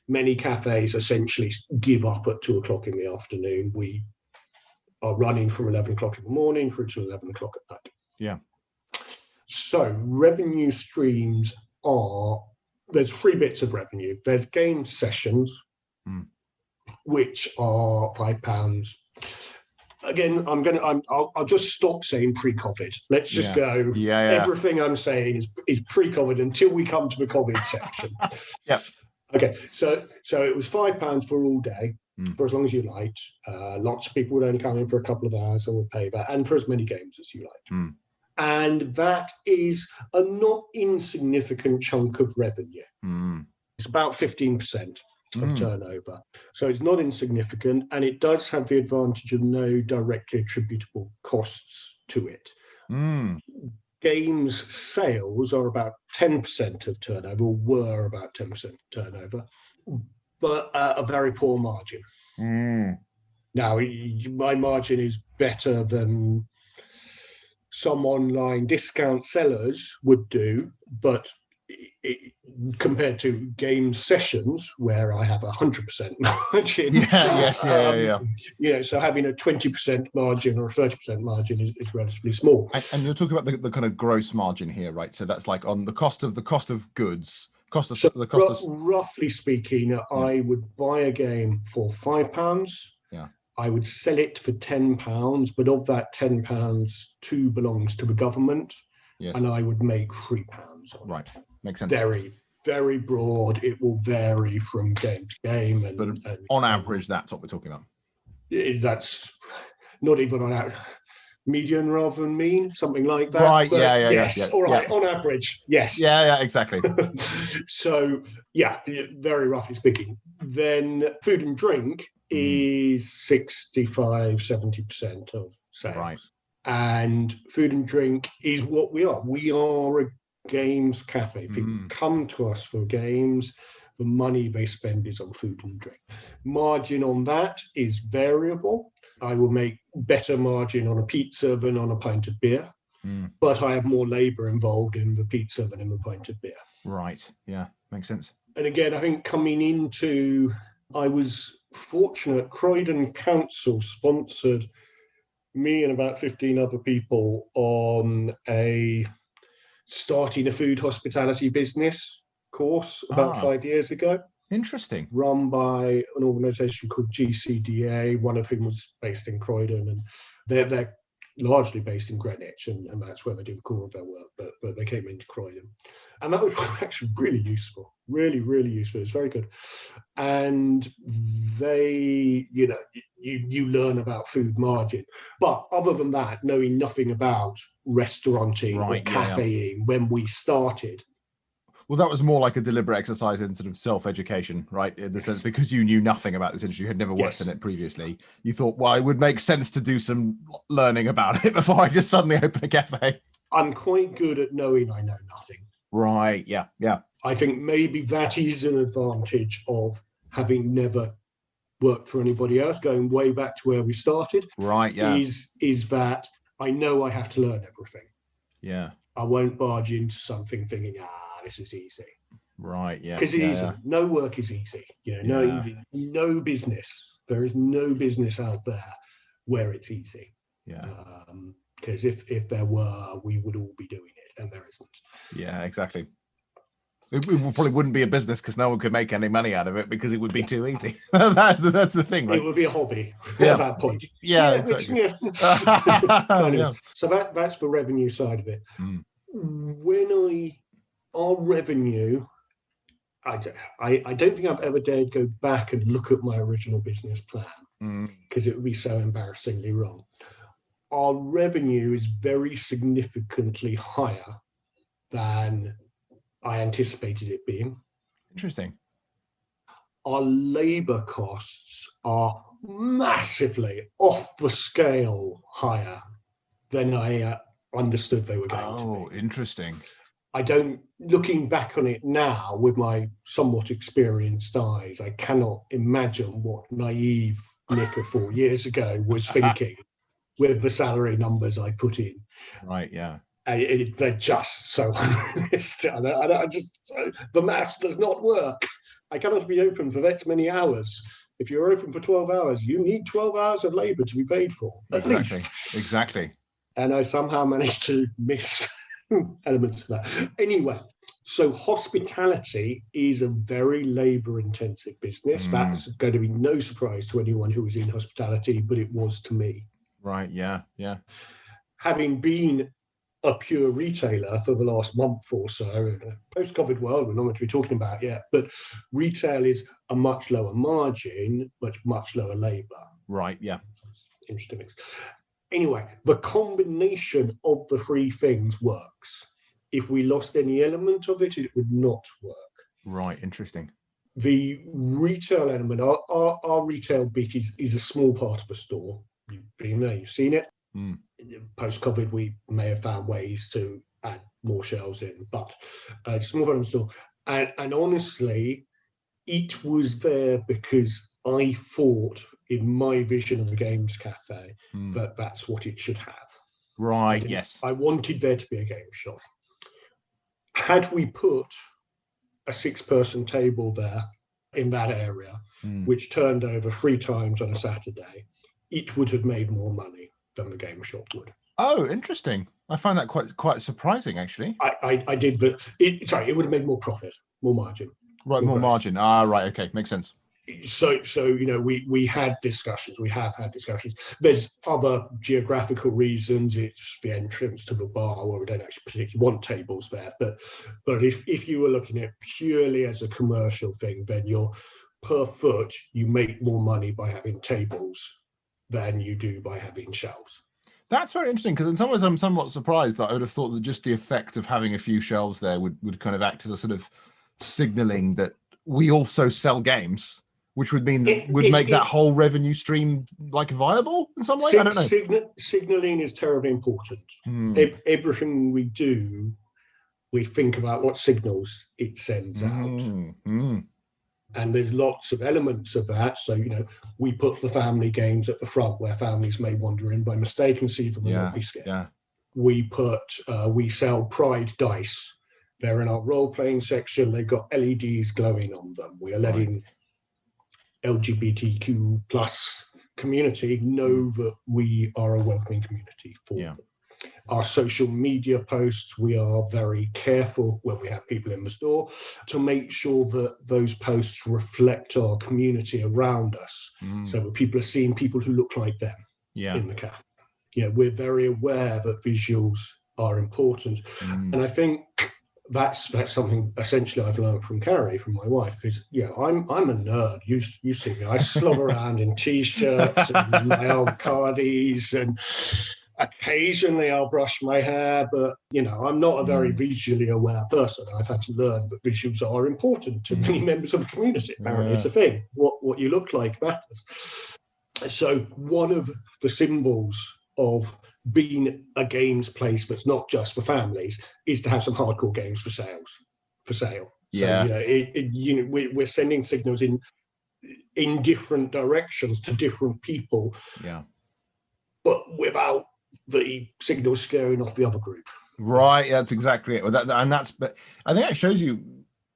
Many cafes essentially give up at 2:00 in the afternoon. We are running from 11 o'clock in the morning through to 11 o'clock at night. Yeah. So revenue streams there's three bits of revenue. There's game sessions, which are £5. Again, I'll just stop saying pre-COVID. Let's just go. Everything I'm saying is pre-COVID until we come to the COVID section. Yeah. Okay. So it was £5 for all day, for as long as you liked. Lots of people would only come in for a couple of hours and would pay that, and for as many games as you liked. And that is a not insignificant chunk of revenue. It's about 15% of turnover. So it's not insignificant, and it does have the advantage of no directly attributable costs to it. Games sales are about 10% of turnover, or were about 10% of turnover, but a very poor margin. Now, my margin is better than some online discount sellers would do, but compared to game sessions where I have 100% margin, so having a 20% margin or a 30% margin is relatively small. And you're talking about the kind of gross margin here, right? So that's like on the cost of goods. Roughly speaking, I would buy a game for £5. Yeah. I would sell it for £10, but of that £10, £2 belongs to the government, and I would make £3 on it. Makes sense. Very, very broad. It will vary from game to game, and on average, that's what we're talking about. That's not even on average. Median rather than mean, something like that. Right. But yes. All right. On average, yes. Yeah. Exactly. So very roughly speaking, then food and drink is 65-70% of sales. Right. And food and drink is what we are. We are a games cafe. People come to us for games. The money they spend is on food and drink. Margin on that is variable. I will make better margin on a pizza than on a pint of beer, but I have more labor involved in the pizza than in the pint of beer. Right. Yeah. Makes sense. And again, I think I was fortunate. Croydon Council sponsored me and about 15 other people on starting a food hospitality business course about 5 years ago. Interesting. Run by an organisation called GCDA, one of whom was based in Croydon, and they're largely based in Greenwich, and that's where they do the core of their work, but they came into Croydon. And that was actually really useful, really, really useful. It's very good. And they, you learn about food margin. But other than that, knowing nothing about restauranting or cafeing when we started. Well, that was more like a deliberate exercise in sort of self-education, right? In the sense, because you knew nothing about this industry, you had never worked in it previously. You thought, well, it would make sense to do some learning about it before I just suddenly open a cafe. I'm quite good at knowing I know nothing. Right. Yeah. I think maybe that is an advantage of having never worked for anybody else, going way back to where we started. Right. Yeah. Is that I know I have to learn everything. Yeah. I won't barge into something thinking, this is easy. Right. Yeah. Because it isn't. No work is easy. No business. There is no business out there where it's easy. Yeah. Because if there were, we would all be doing it, and there isn't. Yeah, exactly. It probably wouldn't be a business because no one could make any money out of it because it would be too easy. That's the thing, right? It would be a hobby Yeah. at that point. Yeah, exactly. Kind of. So that's the revenue side of it. Our revenue, I don't think I've ever dared go back and look at my original business plan because it would be so embarrassingly wrong. Our revenue is very significantly higher than I anticipated it being. Interesting. Our labour costs are massively off the scale higher than I understood they were going to be. Oh, interesting. Looking back on it now with my somewhat experienced eyes, I cannot imagine what naive Nick of 4 years ago was thinking with the salary numbers I put in. Right, yeah. They're just so unrealistic. The maths does not work. I cannot be open for that many hours. If you're open for 12 hours, you need 12 hours of labour to be paid for, at least. Exactly. And I somehow managed to miss elements of that. Anyway, so hospitality is a very labour-intensive business. That's going to be no surprise to anyone who was in hospitality, but it was to me. Right, yeah. Having been a pure retailer for the last month or so, in a post-COVID world we're not going to be talking about yet, but retail is a much lower margin, but much lower labour. Right, yeah. Interesting mix. Anyway, the combination of the three things works. If we lost any element of it, it would not work. Right, interesting. The retail element, our retail bit is a small part of the store. You've been there, you've seen it. Post-COVID, we may have found ways to add more shelves in, but it's a small part of the store. And honestly, it was there because I thought, in my vision of the games cafe, that that's what it should have. Right, yes. I wanted there to be a game shop. Had we put a 6-person table there in that area, which turned over 3 times on a Saturday, it would have made more money than the game shop would. Oh, interesting. I find that quite surprising, actually. I did, but it would have made more profit, more margin. Right, more margin. Right, okay, makes sense. So we had discussions. We have had discussions. There's other geographical reasons. It's the entrance to the bar where we don't actually particularly want tables there. But if you were looking at purely as a commercial thing, then you're per foot you make more money by having tables than you do by having shelves. That's very interesting, because in some ways I'm somewhat surprised that I would have thought that just the effect of having a few shelves there would kind of act as a sort of signaling that we also sell games, which would mean that make that whole revenue stream like viable in some way. I don't know. Signaling is terribly important. Everything we do, we think about what signals it sends out. And there's lots of elements of that. So, we put the family games at the front where families may wander in by mistake and see them and not be scared. Yeah. We sell Pride dice. They're in our role-playing section. They've got LEDs glowing on them. We are letting LGBTQ plus community know that we are a welcoming community for them. Our social media posts, we are very careful when we have people in the store to make sure that those posts reflect our community around us. So that people are seeing people who look like them in the cafe. We're very aware that visuals are important. And I think that's something essentially I've learned from Carrie, from my wife, because I'm a nerd. You see me, I slog around in t-shirts and my old cardies, and occasionally I'll brush my hair, but I'm not a very visually aware person. I've had to learn that visuals are important to many members of the community. Apparently it's a thing. What you look like matters. So one of the symbols of being a games place that's not just for families is to have some hardcore games for sale. So we're sending signals in different directions to different people, but without the signal scaring off the other group. Right, that's exactly it. But I think that shows you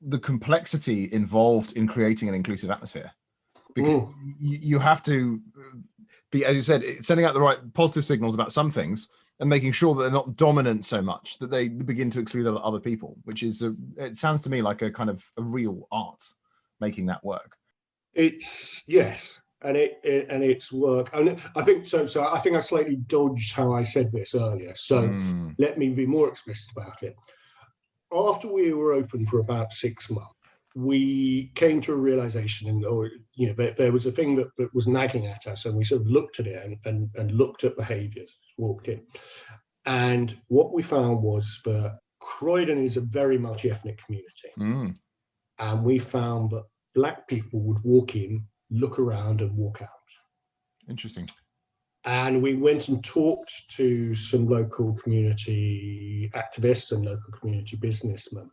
the complexity involved in creating an inclusive atmosphere, because you have to be, as you said, sending out the right positive signals about some things, and making sure that they're not dominant so much that they begin to exclude other people, which is, it sounds to me like a kind of a real art, making that work. It's yes, and it's work, and I think so. So I think I slightly dodged how I said this earlier. So let me be more explicit about it. After we were open for about 6 months, we came to a realization, and there was a thing that was nagging at us, and we sort of looked at it and looked at behaviours, walked in, and what we found was that Croydon is a very multi-ethnic community, and we found that Black people would walk in, look around, and walk out. Interesting. And we went and talked to some local community activists and local community businessmen.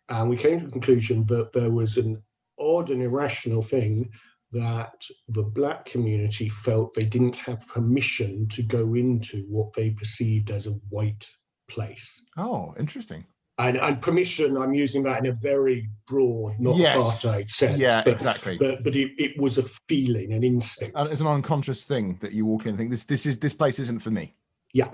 And we came to the conclusion that there was an odd and irrational thing that the Black community felt they didn't have permission to go into what they perceived as a white place. Oh, interesting. And permission, I'm using that in a very broad, not apartheid sense. Yeah, but, exactly. But it was a feeling, an instinct. And it's an unconscious thing that you walk in and think, this place isn't for me. Yeah.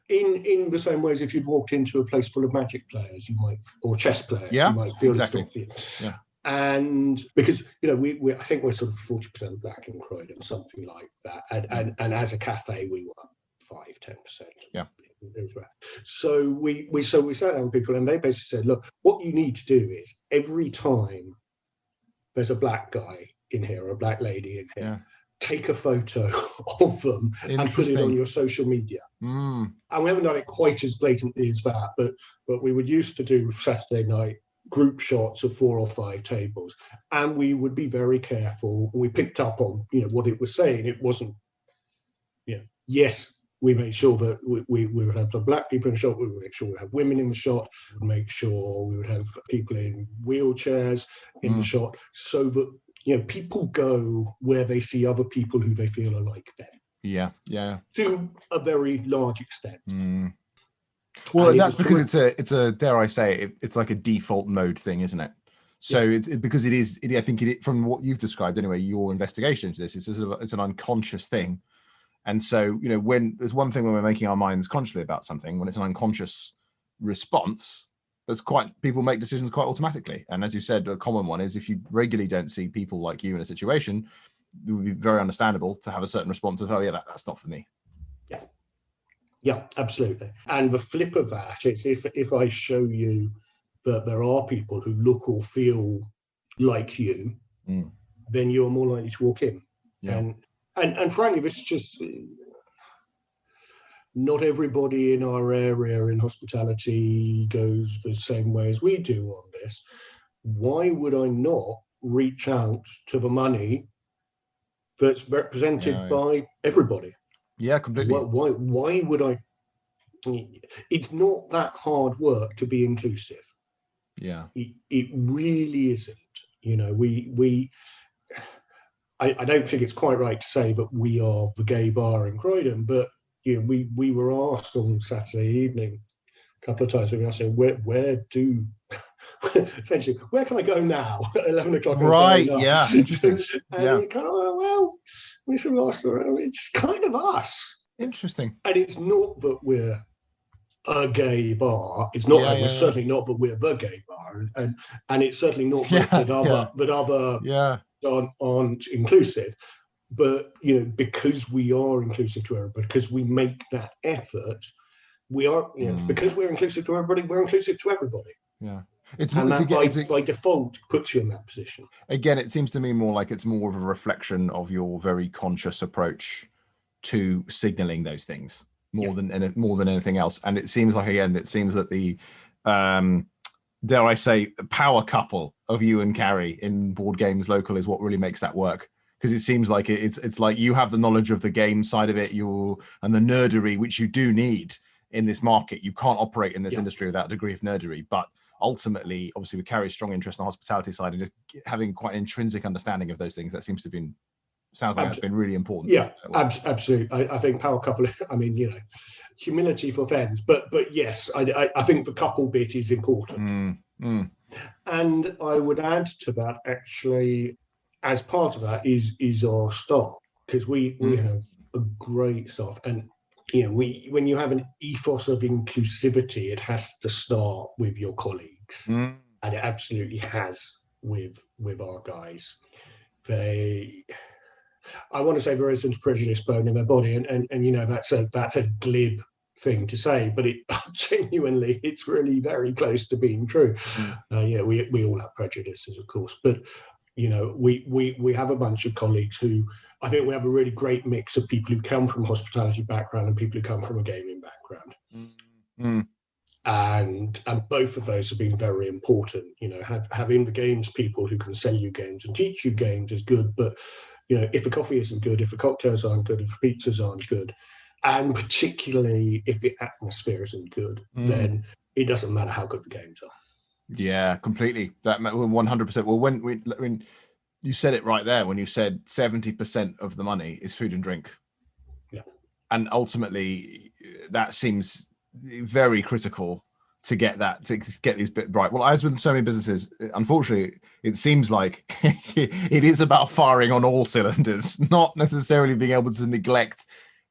In the same way as if you'd walked into a place full of magic players, you might, or chess players, you might feel exactly. It's not for you. Yeah. And because, we I think we're sort of 40% Black in Croydon, something like that. And as a cafe, we were 5-10%. Yeah. So we sat down with people, and they basically said, look, what you need to do is every time there's a Black guy in here or a Black lady in here, take a photo of them and put it on your social media. And we haven't done it quite as blatantly as that, but we would used to do Saturday night group shots of 4 or 5 tables, and we would be very careful. We picked up on what it was saying. It wasn't yes, we made sure that we would have some Black people in the shot, we would make sure we would have women in the shot, we would make sure we would have people in wheelchairs in the shot, so that people go where they see other people who they feel are like them. Yeah, yeah. To a very large extent. Well, that's because it's a dare I say it's like a default mode thing, isn't it? So it's because it is. I think from what you've described anyway, your investigation into this, it's an unconscious thing. And so, when there's one thing when we're making our minds consciously about something, when it's an unconscious response, people make decisions quite automatically. And as you said, a common one is if you regularly don't see people like you in a situation, it would be very understandable to have a certain response of, oh yeah, that's not for me. Yeah, absolutely. And the flip of that is if I show you that there are people who look or feel like you, then you're more likely to walk in. Yeah. And frankly, this is just not everybody in our area in hospitality goes the same way as we do on this. Why would I not reach out to the money that's represented by everybody? Yeah, completely. Why would I? It's not that hard work to be inclusive. Yeah, it really isn't. I don't think it's quite right to say that we are the gay bar in Croydon, but we were asked on Saturday evening a couple of times. We were saying, where essentially, where can I go now at 11 o'clock? Right, yeah, interesting. And we kind of, we sort of asked, it's kind of us. Interesting. And it's not that we're a gay bar. It's not. We're certainly not that we're the gay bar, and it's certainly not that other aren't inclusive. But because we are inclusive to everybody, because we make that effort, we are. Because we're inclusive to everybody, we're inclusive to everybody. Yeah. By default puts you in that position. Again, it seems to me more like it's more of a reflection of your very conscious approach to signaling those things more than anything else. And it seems like, again, that the dare I say power couple of you and Carrie in Board Games Local is what really makes that work, because it seems like it's like you have the knowledge of the game side of it, and the nerdery which you do need in this market. You can't operate in this industry without a degree of nerdery, but ultimately, obviously, with Carrie's strong interest in the hospitality side and just having quite an intrinsic understanding of those things, that seems to have been, sounds like that's been really important. Yeah, absolutely. I think power couple, humility for fans, but yes, I think the couple bit is important. And I would add to that, actually, as part of that is our staff, because we have a great staff. And when you have an ethos of inclusivity, it has to start with your colleagues, and it absolutely has with our guys. I want to say there isn't a prejudice bone in their body, and that's a glib thing to say, but it genuinely, it's really very close to being true. We all have prejudices, of course, but we have a bunch of colleagues who, I think we have a really great mix of people who come from a hospitality background and people who come from a gaming background. And both of those have been very important. Having the games people who can sell you games and teach you games is good, but if the coffee isn't good, if the cocktails aren't good, if the pizzas aren't good, and particularly if the atmosphere isn't good, then it doesn't matter how good the games are. Yeah, completely. That 100%. Well, when you said it right there, when you said 70% of the money is food and drink. Yeah. And ultimately, that seems very critical to get these bit right. Well, as with so many businesses, unfortunately, it seems like it is about firing on all cylinders, not necessarily being able to neglect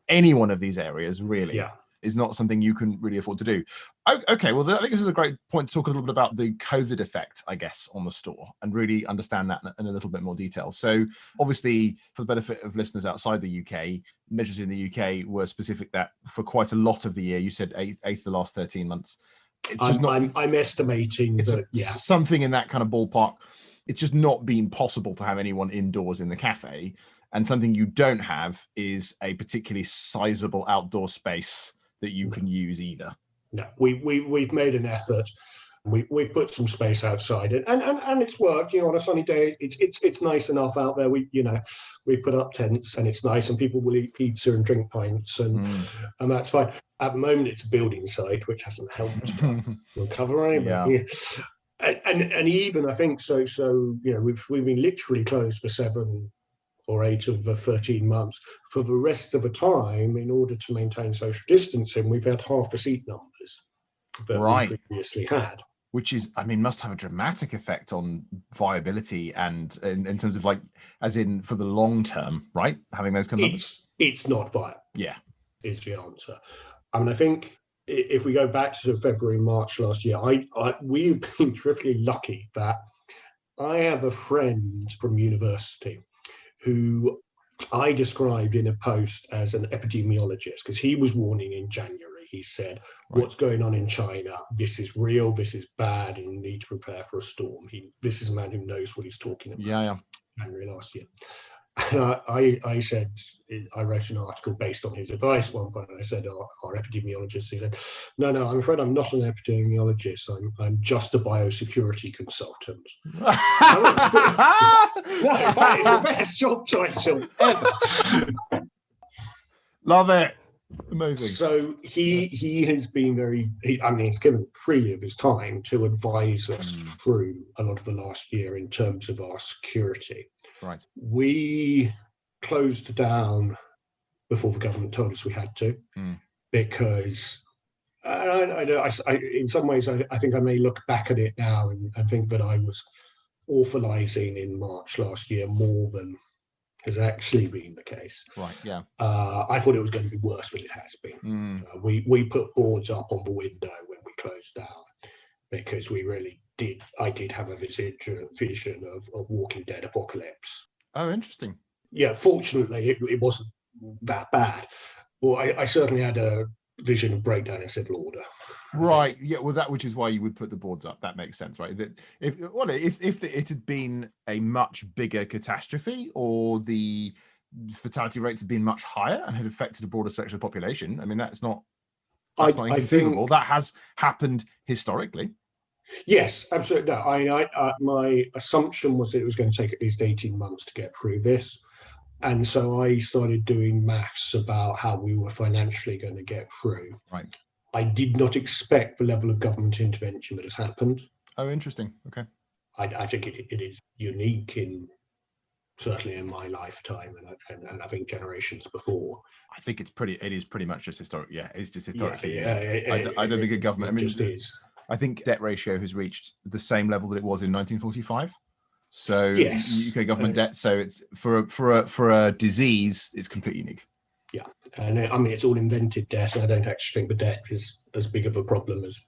any one of these areas, really. Yeah. Is not something you can really afford to do. Okay, well, I think this is a great point to talk a little bit about the COVID effect, I guess, on the store and really understand that in a little bit more detail. So obviously, for the benefit of listeners outside the UK, measures in the UK were specific that for quite a lot of the year, you said eight of the last 13 months. It's just I'm estimating it's something in that kind of ballpark. It's just not been possible to have anyone indoors in the cafe. And something you don't have is a particularly sizable outdoor space that you can use either. No, we've made an effort. We put some space outside it, and it's worked. On a sunny day, it's nice enough out there. We put up tents, and it's nice, and people will eat pizza and drink pints, and that's fine. At the moment, it's a building site, which hasn't helped recovery. Yeah. And even I think so. We've been literally closed for 7 or 8 of the 13 months. For the rest of the time, in order to maintain social distancing, we've had half the seat numbers that we previously had. Which is, must have a dramatic effect on viability and in terms of as in for the long term, right? Having those kind of numbers. It's not viable. Yeah. Is the answer. I think if we go back to February, March last year, we've been terrifically lucky that I have a friend from university who I described in a post as an epidemiologist, because he was warning in January. He said, what's going on in China? This is real, this is bad, and you need to prepare for a storm. This is a man who knows what he's talking about. Yeah. January last year. I said, I wrote an article based on his advice at one point. I said, our epidemiologist, he said, no, I'm afraid I'm not an epidemiologist. I'm just a biosecurity consultant. That is the best job title ever. Love it. Amazing. So he has been he's given freely of his time to advise us through a lot of the last year in terms of our security. Right. We closed down before the government told us we had to, because in some ways I think I may look back at it now and think that I was awfulizing in March last year more than has actually been the case. Right. Yeah. I thought it was going to be worse than it has been. We put boards up on the window when we closed down because we really did. I did have a vision of Walking Dead apocalypse. Oh, interesting. Yeah, fortunately, it wasn't that bad. Well, I certainly had a vision of breakdown in civil order. Right. Yeah. Well, which is why you would put the boards up. That makes sense, right? That if it had been a much bigger catastrophe, or the fatality rates had been much higher and had affected a broader section of the population, that's not inconceivable. That has happened historically. Yes, absolutely. No, my assumption was that it was going to take at least 18 months to get through this. And so I started doing maths about how we were financially going to get through. Right. I did not expect the level of government intervention that has happened. Oh, interesting. Okay. I think it is unique certainly in my lifetime, and I think generations before. I think it is pretty much just historic. Yeah, it's just historically. Yeah, I don't think a government. It just is. I think debt ratio has reached the same level that it was in 1945. So yes. UK government debt. So it's for a disease, it's completely unique. Yeah, and I mean, it's all invented debt, and I don't actually think the debt is as big of a problem as.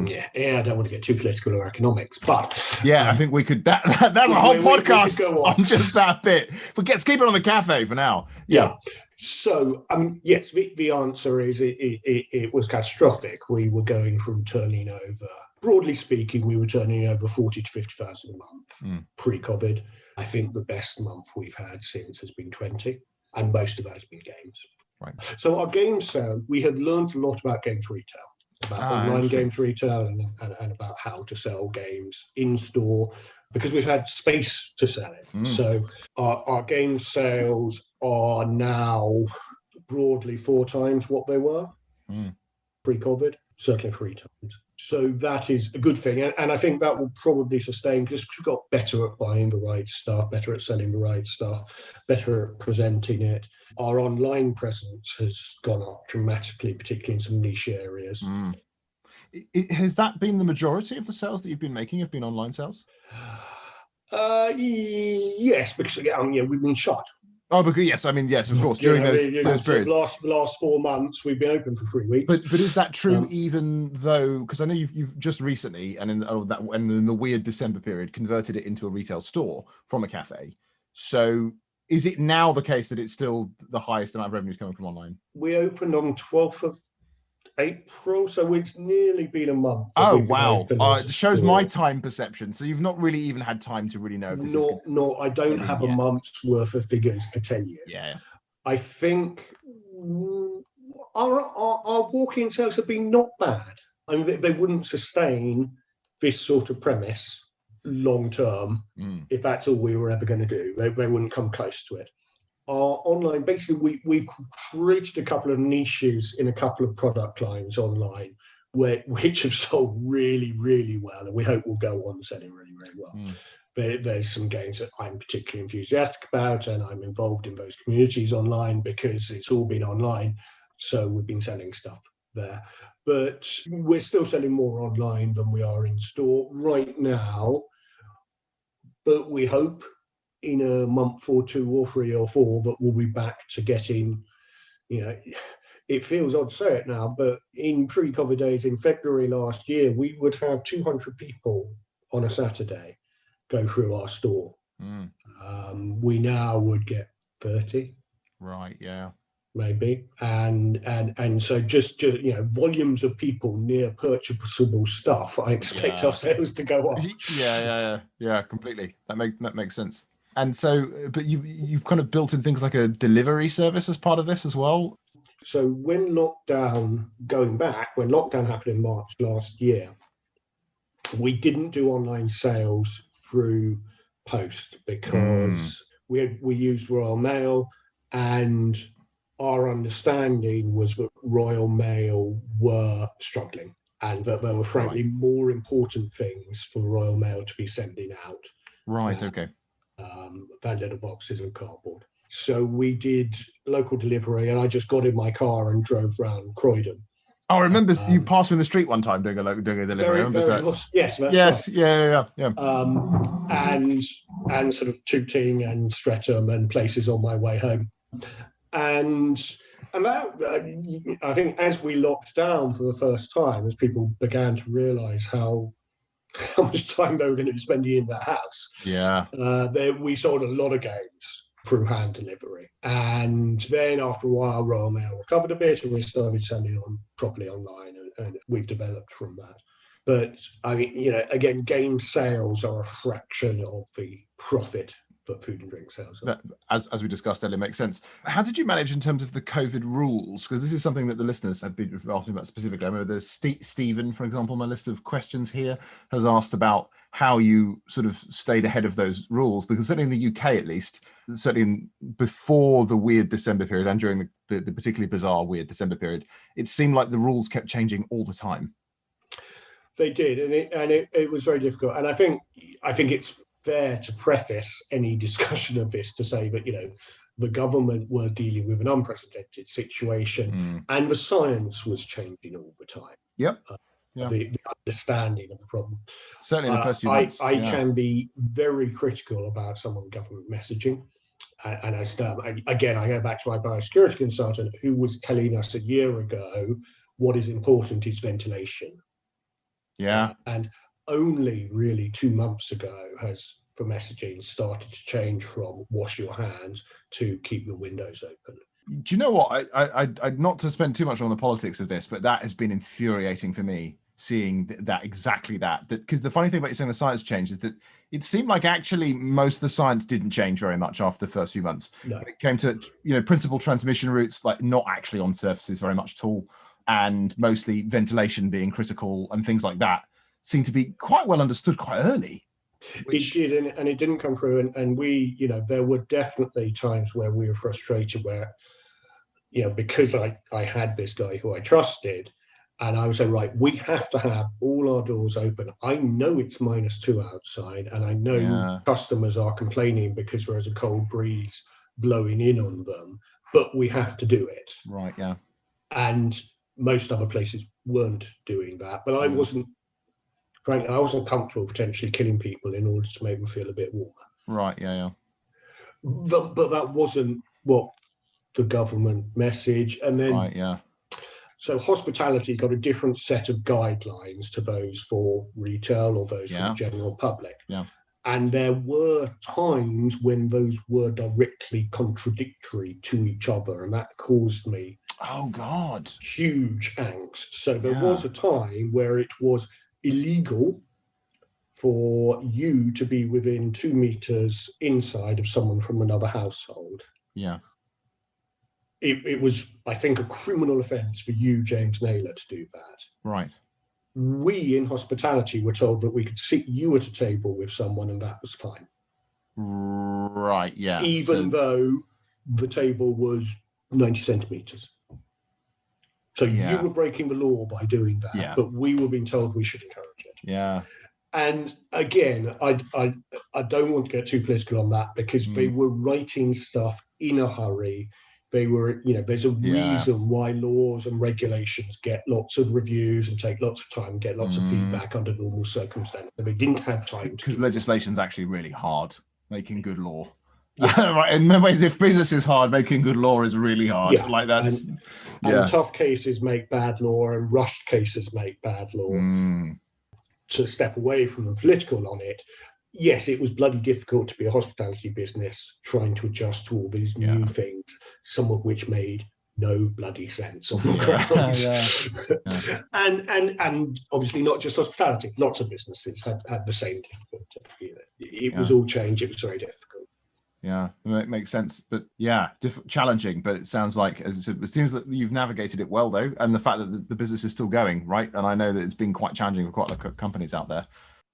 Yeah, I don't want to get too political or economics, but I think we could. That's a whole podcast go on just that bit. But let's keep it on the cafe for now. Yeah. So, I mean, yes, the answer is it was catastrophic. We were going from turning over, broadly speaking, we were turning over 40 to 50,000 a month pre-COVID. I think the best month we've had since has been 20, and most of that has been games. Right. So our games sale, we had learned a lot about games retail, about online games retail, and about how to sell games in store, because we've had space to sell it. So our game sales are now broadly 4 times what they were pre-COVID, certainly 3 times. So that is a good thing. And I think that will probably sustain, because we've got better at buying the right stuff, better at selling the right stuff, better at presenting it. Our online presence has gone up dramatically, particularly in some niche areas. Has that been the majority of the sales that you've been making, have been online sales? Yes, because we've been shut. Oh, because yes, I mean, yes, of course. During those periods, the last 4 months, we've been open for 3 weeks. But is that true? Even though, because I know you've just recently, and in the weird December period, converted it into a retail store from a cafe. So is it now the case that it's still the highest amount of revenues coming from online? We opened on 12th of April, so it's nearly been a month. Oh wow! It shows my time perception. So you've not really even had time to really know if this is. No, I don't have a month's worth of figures to tell you. Yeah, I think our walk-in sales have been not bad. I mean, they wouldn't sustain this sort of premise long term if that's all we were ever going to do. They wouldn't come close to it. Our online, basically, we've created a couple of niches in a couple of product lines online, which have sold really, really well, and we hope will go on selling really, really well. There's some games that I'm particularly enthusiastic about, and I'm involved in those communities online because it's all been online. So we've been selling stuff there. But we're still selling more online than we are in store right now. But we hope in a month or 2 or 3 or 4 that we'll be back to getting, it feels odd to say it now, but in pre-COVID days in February last year, we would have 200 people on a Saturday go through our store. We now would get 30. Right, yeah. Maybe. And so just volumes of people near purchasable stuff, I expect our sales to go up. Yeah, completely. That makes sense. And so, but you've kind of built in things like a delivery service as part of this as well? So when lockdown happened in March last year, we didn't do online sales through post because we used Royal Mail, and our understanding was that Royal Mail were struggling and that there were frankly more important things for Royal Mail to be sending out. Right, okay. Than little boxes and cardboard. So we did local delivery, and I just got in my car and drove around Croydon. Oh, I remember you passed me in the street one time doing a delivery. Yes, that's right. Yeah. And sort of Tooting and Streatham and places on my way home. And that, I think as we locked down for the first time, as people began to realise how much time they were going to be spending in that house. Yeah. We sold a lot of games through hand delivery. And then after a while, Royal Mail recovered a bit and we started selling on properly online, and we've developed from that. But I mean, again, game sales are a fraction of the profit that food and drink sales. That, as we discussed earlier, makes sense. How did you manage in terms of the COVID rules? Because this is something that the listeners have been asking about specifically. I remember there's Stephen, for example, my list of questions here, has asked about how you sort of stayed ahead of those rules. Because certainly in the UK, at least, certainly before the weird December period and during the particularly bizarre weird December period, it seemed like the rules kept changing all the time. They did, and it was very difficult. And I think it's fair to preface any discussion of this to say that the government were dealing with an unprecedented situation, and the science was changing all the time. The understanding of the problem. Certainly in the first few months. I can be very critical about some of the government messaging. And again, I go back to my biosecurity consultant who was telling us a year ago what is important is ventilation. Yeah. And only really 2 months ago has the messaging started to change from wash your hands to keep your windows open. Do you know what? I not to spend too much on the politics of this, but that has been infuriating for me, seeing that exactly that. Because the funny thing about you saying the science changed is that it seemed like actually most of the science didn't change very much after the first few months. No. When it came to, principal transmission routes, like not actually on surfaces very much at all, and mostly ventilation being critical and things like that seemed to be quite well understood quite early. It did, and it didn't come through. And we, there were definitely times where we were frustrated where, because I had this guy who I trusted, and I was like, right, we have to have all our doors open. I know it's -2 outside, and I know customers are complaining because there's a cold breeze blowing in on them, but we have to do it. Right, yeah. And most other places weren't doing that. But I wasn't, frankly, I wasn't comfortable potentially killing people in order to make them feel a bit warmer. Right, yeah. But that wasn't what the government message. And then, right, yeah. So hospitality got a different set of guidelines to those for retail or those for the general public. Yeah. And there were times when those were directly contradictory to each other, and that caused me huge angst. So there was a time where it was illegal for you to be within 2 meters inside of someone from another household. Yeah. It was, I think, a criminal offence for you, James Naylor, to do that. Right. We in hospitality were told that we could sit you at a table with someone and that was fine. Right, yeah. Even though the table was 90 centimetres. So you were breaking the law by doing that, but we were being told we should encourage it. Yeah. And again, I don't want to get too political on that because they were writing stuff in a hurry. They were, there's a reason why laws and regulations get lots of reviews and take lots of time and get lots of feedback under normal circumstances. They didn't have time to. Because legislation's actually really hard, making good law. Yeah. Right. In many ways, if business is hard, making good law is really hard. Yeah. Like that's and tough cases make bad law and rushed cases make bad law. To step away from the political on it, yes, it was bloody difficult to be a hospitality business trying to adjust to all these new things, some of which made no bloody sense on the ground. And obviously not just hospitality, lots of businesses had the same difficulty. It was all change, it was very difficult. Yeah, it makes sense. But challenging, but it sounds like, as I said, it seems that you've navigated it well though, and the fact that the business is still going, right? And I know that it's been quite challenging for quite a lot of companies out there.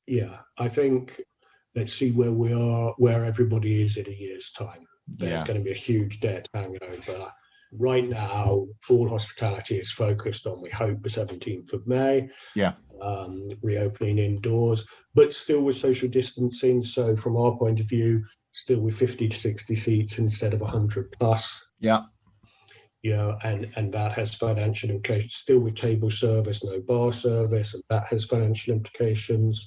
Yeah, I think let's see where we are, where everybody is in a year's time. There's going to be a huge debt hangover. Right now, all hospitality is focused on, we hope, the 17th of May. Yeah. Reopening indoors, but still with social distancing. So from our point of view, still with 50 to 60 seats instead of 100 plus. Yeah. And that has financial implications. Still with table service, no bar service, and that has financial implications.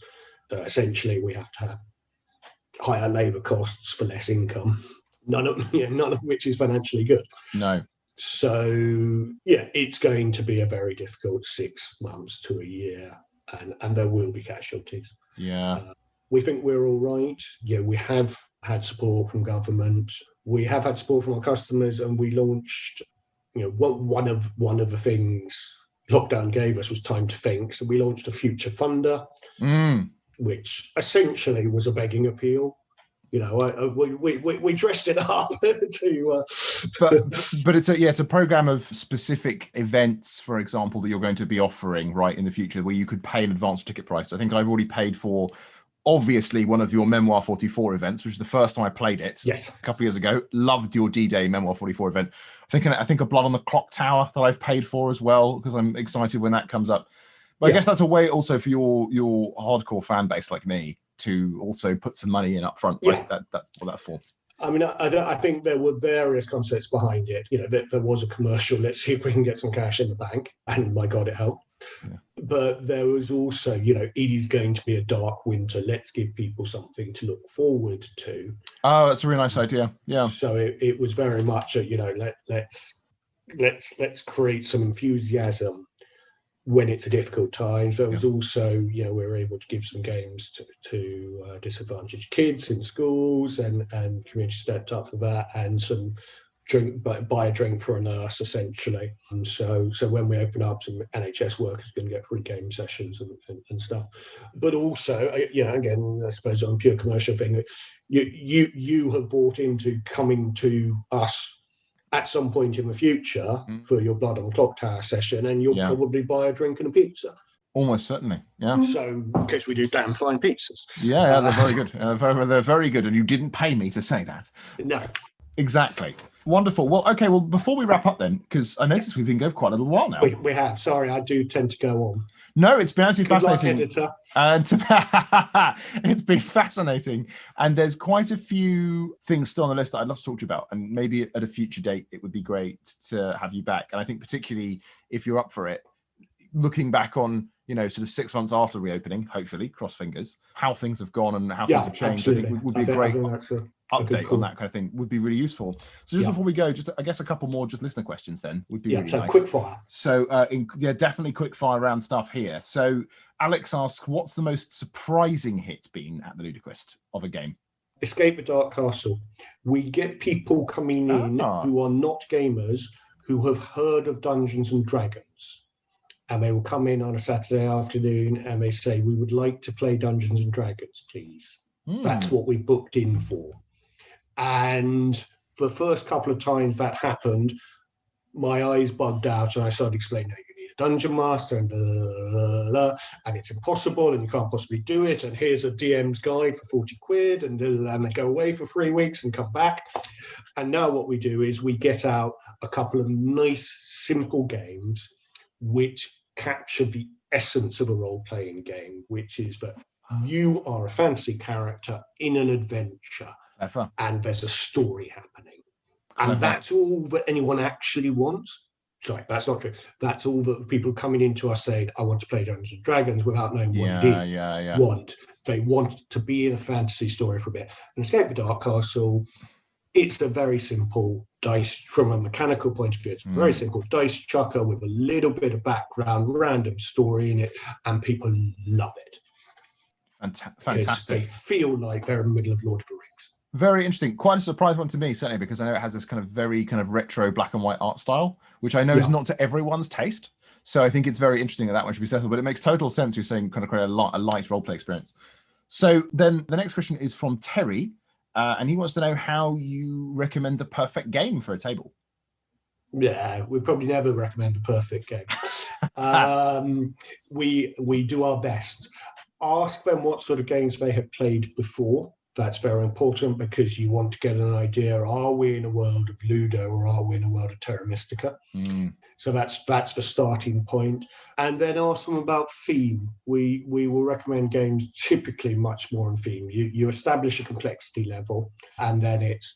So essentially, we have to have higher labour costs for less income, none of which is financially good. No. So it's going to be a very difficult 6 months to a year, and there will be casualties. Yeah. We think we're all right. We have had support from government. We have had support from our customers, and we launched. One of the things lockdown gave us was time to think. So we launched a future funder, which essentially was a begging appeal. We dressed it up to. But it's a program of specific events, for example, that you're going to be offering right in the future, where you could pay in advance ticket price. I think I've already paid for, obviously, one of your Memoir 44 events, which is the first time I played it. Yes. A couple of years ago. Loved your D-Day Memoir 44 event. I think a Blood on the Clock Tower that I've paid for as well, because I'm excited when that comes up. But I guess that's a way also for your hardcore fan base like me to also put some money in up front. Right? That's what that's for. I mean, I think there were various concepts behind it. There was a commercial, let's see if we can get some cash in the bank. And my God, it helped. Yeah. but there was also, it is going to be a dark winter. Let's give people something to look forward to. Oh, that's a really nice idea. Yeah. So it was very much let's create some enthusiasm when it's a difficult time. There was also, we were able to give some games to disadvantaged kids in schools, and community stepped up for that, and some buy a drink for a nurse, essentially. And so when we open up, some NHS workers are going to get free game sessions and stuff. But also, again, I suppose on a pure commercial thing, you have bought into coming to us at some point in the future for your Blood on Clock Tower session, and you'll probably buy a drink and a pizza. Almost certainly, yeah. So, because we do damn fine pizzas. Yeah, they're very good. They're very good, and you didn't pay me to say that. No. Exactly. Wonderful. Well, okay, before we wrap up then, because I noticed we've been going for quite a little while now. We have. Sorry, I do tend to go on. No, it's been absolutely fascinating. Editor. It's been fascinating. And there's quite a few things still on the list that I'd love to talk to you about. And maybe at a future date, it would be great to have you back. And I think particularly if you're up for it, looking back on, sort of 6 months after reopening, hopefully, cross fingers, how things have gone and how things have changed, absolutely. I think would be a great update on that kind of thing. Would be really useful. So just before we go, just I guess a couple more just listener questions then would be really nice. Quick fire. So definitely quick fire round stuff here. So Alex asks, what's the most surprising hit been at the Ludoquist of a game? Escape the Dark Castle. We get people coming in who are not gamers, who have heard of Dungeons and Dragons. And they will come in on a Saturday afternoon and they say, we would like to play Dungeons and Dragons, please. That's what we booked in for. And the first couple of times that happened, my eyes bugged out and I started explaining how you need a dungeon master and and it's impossible and you can't possibly do it. And here's a DM's guide for 40 quid and they go away for 3 weeks and come back. And now what we do is we get out a couple of nice, simple games which capture the essence of a role-playing game, which is that you are a fantasy character in an adventure. Clever. And there's a story happening. And that's all that anyone actually wants. Sorry, that's not true. That's all that people coming into us saying, I want to play Dungeons and Dragons without knowing what they want. They want to be in a fantasy story for a bit. And Escape the Dark Castle, it's a very simple dice, from a mechanical point of view, it's a very simple dice chucker with a little bit of background, random story in it, and people love it. Fantastic. They feel like they're in the middle of Lord of the Rings. Very interesting. Quite a surprise one to me, certainly, because I know it has this kind of very kind of retro black and white art style, which I know is not to everyone's taste. So I think it's very interesting that one should be settled, but it makes total sense. You're saying kind of create a light role play experience. So then the next question is from Terry. And he wants to know how you recommend the perfect game for a table. Yeah, we probably never recommend the perfect game. We do our best. Ask them what sort of games they have played before. That's very important because you want to get an idea, are we in a world of Ludo or are we in a world of Terra Mystica? So that's the starting point. And then ask them about theme. We will recommend games typically much more on theme. You establish a complexity level and then it's,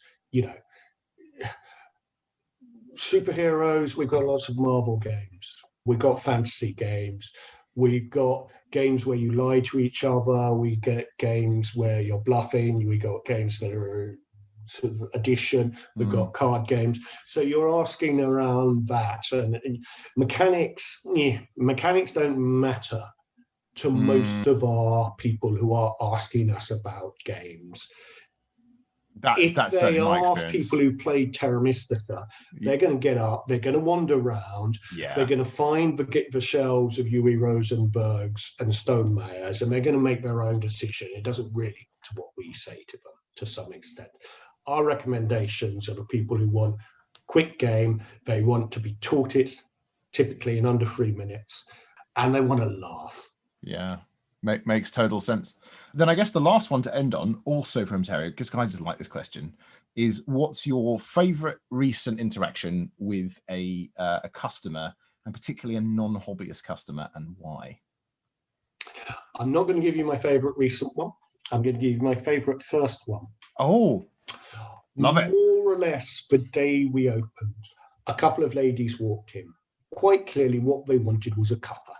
superheroes. We've got lots of Marvel games. We've got fantasy games. We've got games where you lie to each other. We get games where you're bluffing. We got games that are sort of addition. We've got card games. So you're asking around that. And mechanics don't matter to most of our people who are asking us about games. If they ask people who played Terra Mystica, they're going to get up, they're going to wander around, they're going to find the shelves of Uwe Rosenberg's and Stonemeyer's, and they're going to make their own decision. It doesn't really matter what we say to them, to some extent. Our recommendations are for people who want quick game, they want to be taught it, typically in under 3 minutes, and they want to laugh. Yeah. Makes total sense. Then I guess the last one to end on, also from Terry, because I just like this question, is what's your favorite recent interaction with a customer, and particularly a non-hobbyist customer, and why? I'm not going to give you my favorite recent one. I'm going to give you my favorite first one. Oh, love it. More or less the day we opened, a couple of ladies walked in. Quite clearly what they wanted was a cuppa.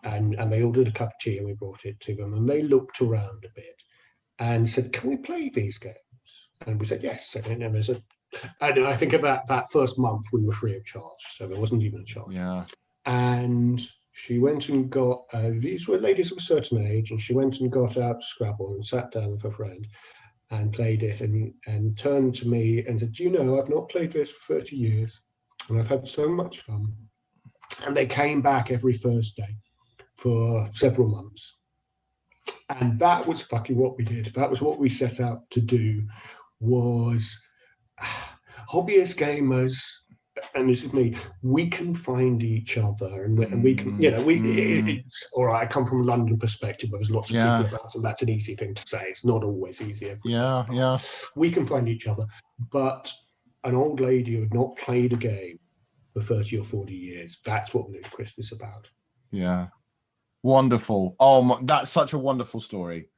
And they ordered a cup of tea and we brought it to them. And they looked around a bit and said, "Can we play these games?" And we said, "Yes." And I think about that first month we were free of charge. So there wasn't even a charge. Yeah. And she went and got, these were ladies of a certain age, and she went and got out Scrabble and sat down with her friend and played it and turned to me and said, "You know, I've not played this for 30 years and I've had so much fun." And they came back every Thursday for several months. And that was fucking what we did. That was what we set out to do, was hobbyist gamers, and this is me, we can find each other and we can, it's all right. I come from a London perspective where there's lots of people about, and that's an easy thing to say. It's not always easy. Yeah. We can find each other, but an old lady who had not played a game for 30 or 40 years, that's what Ludoquist is about. Yeah. Wonderful. Oh, that's such a wonderful story.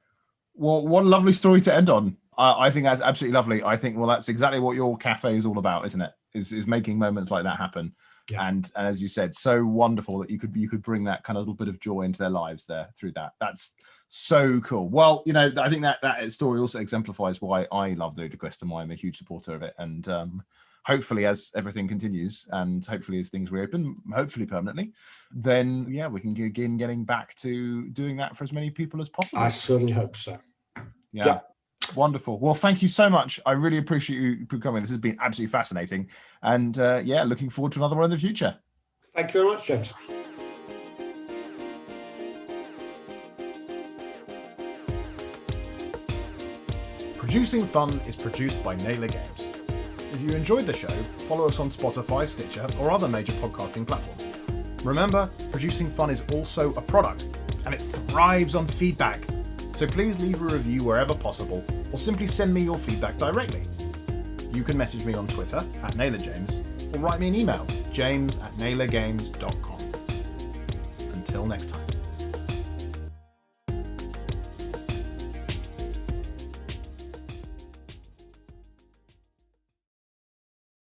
Well, what a lovely story to end on. I think that's absolutely lovely. I think, well, that's exactly what your cafe is all about, isn't it? Is making moments like that happen. Yeah. And as you said, so wonderful that you could bring that kind of little bit of joy into their lives there through that. That's so cool. Well, I think that story also exemplifies why I love Ludoquist and why I'm a huge supporter of it. And hopefully, as everything continues, and hopefully as things reopen, hopefully permanently, then we can begin getting back to doing that for as many people as possible. I certainly hope so. Yeah. Wonderful. Well, thank you so much. I really appreciate you coming. This has been absolutely fascinating. And looking forward to another one in the future. Thank you very much, James. Producing Fun is produced by Naylor Games. If you enjoyed the show, follow us on Spotify, Stitcher, or other major podcasting platforms. Remember, Producing Fun is also a product, and it thrives on feedback. So please leave a review wherever possible, or simply send me your feedback directly. You can message me on Twitter @NaylorJames, or write me an email, james@naylorgames.com. Until next time.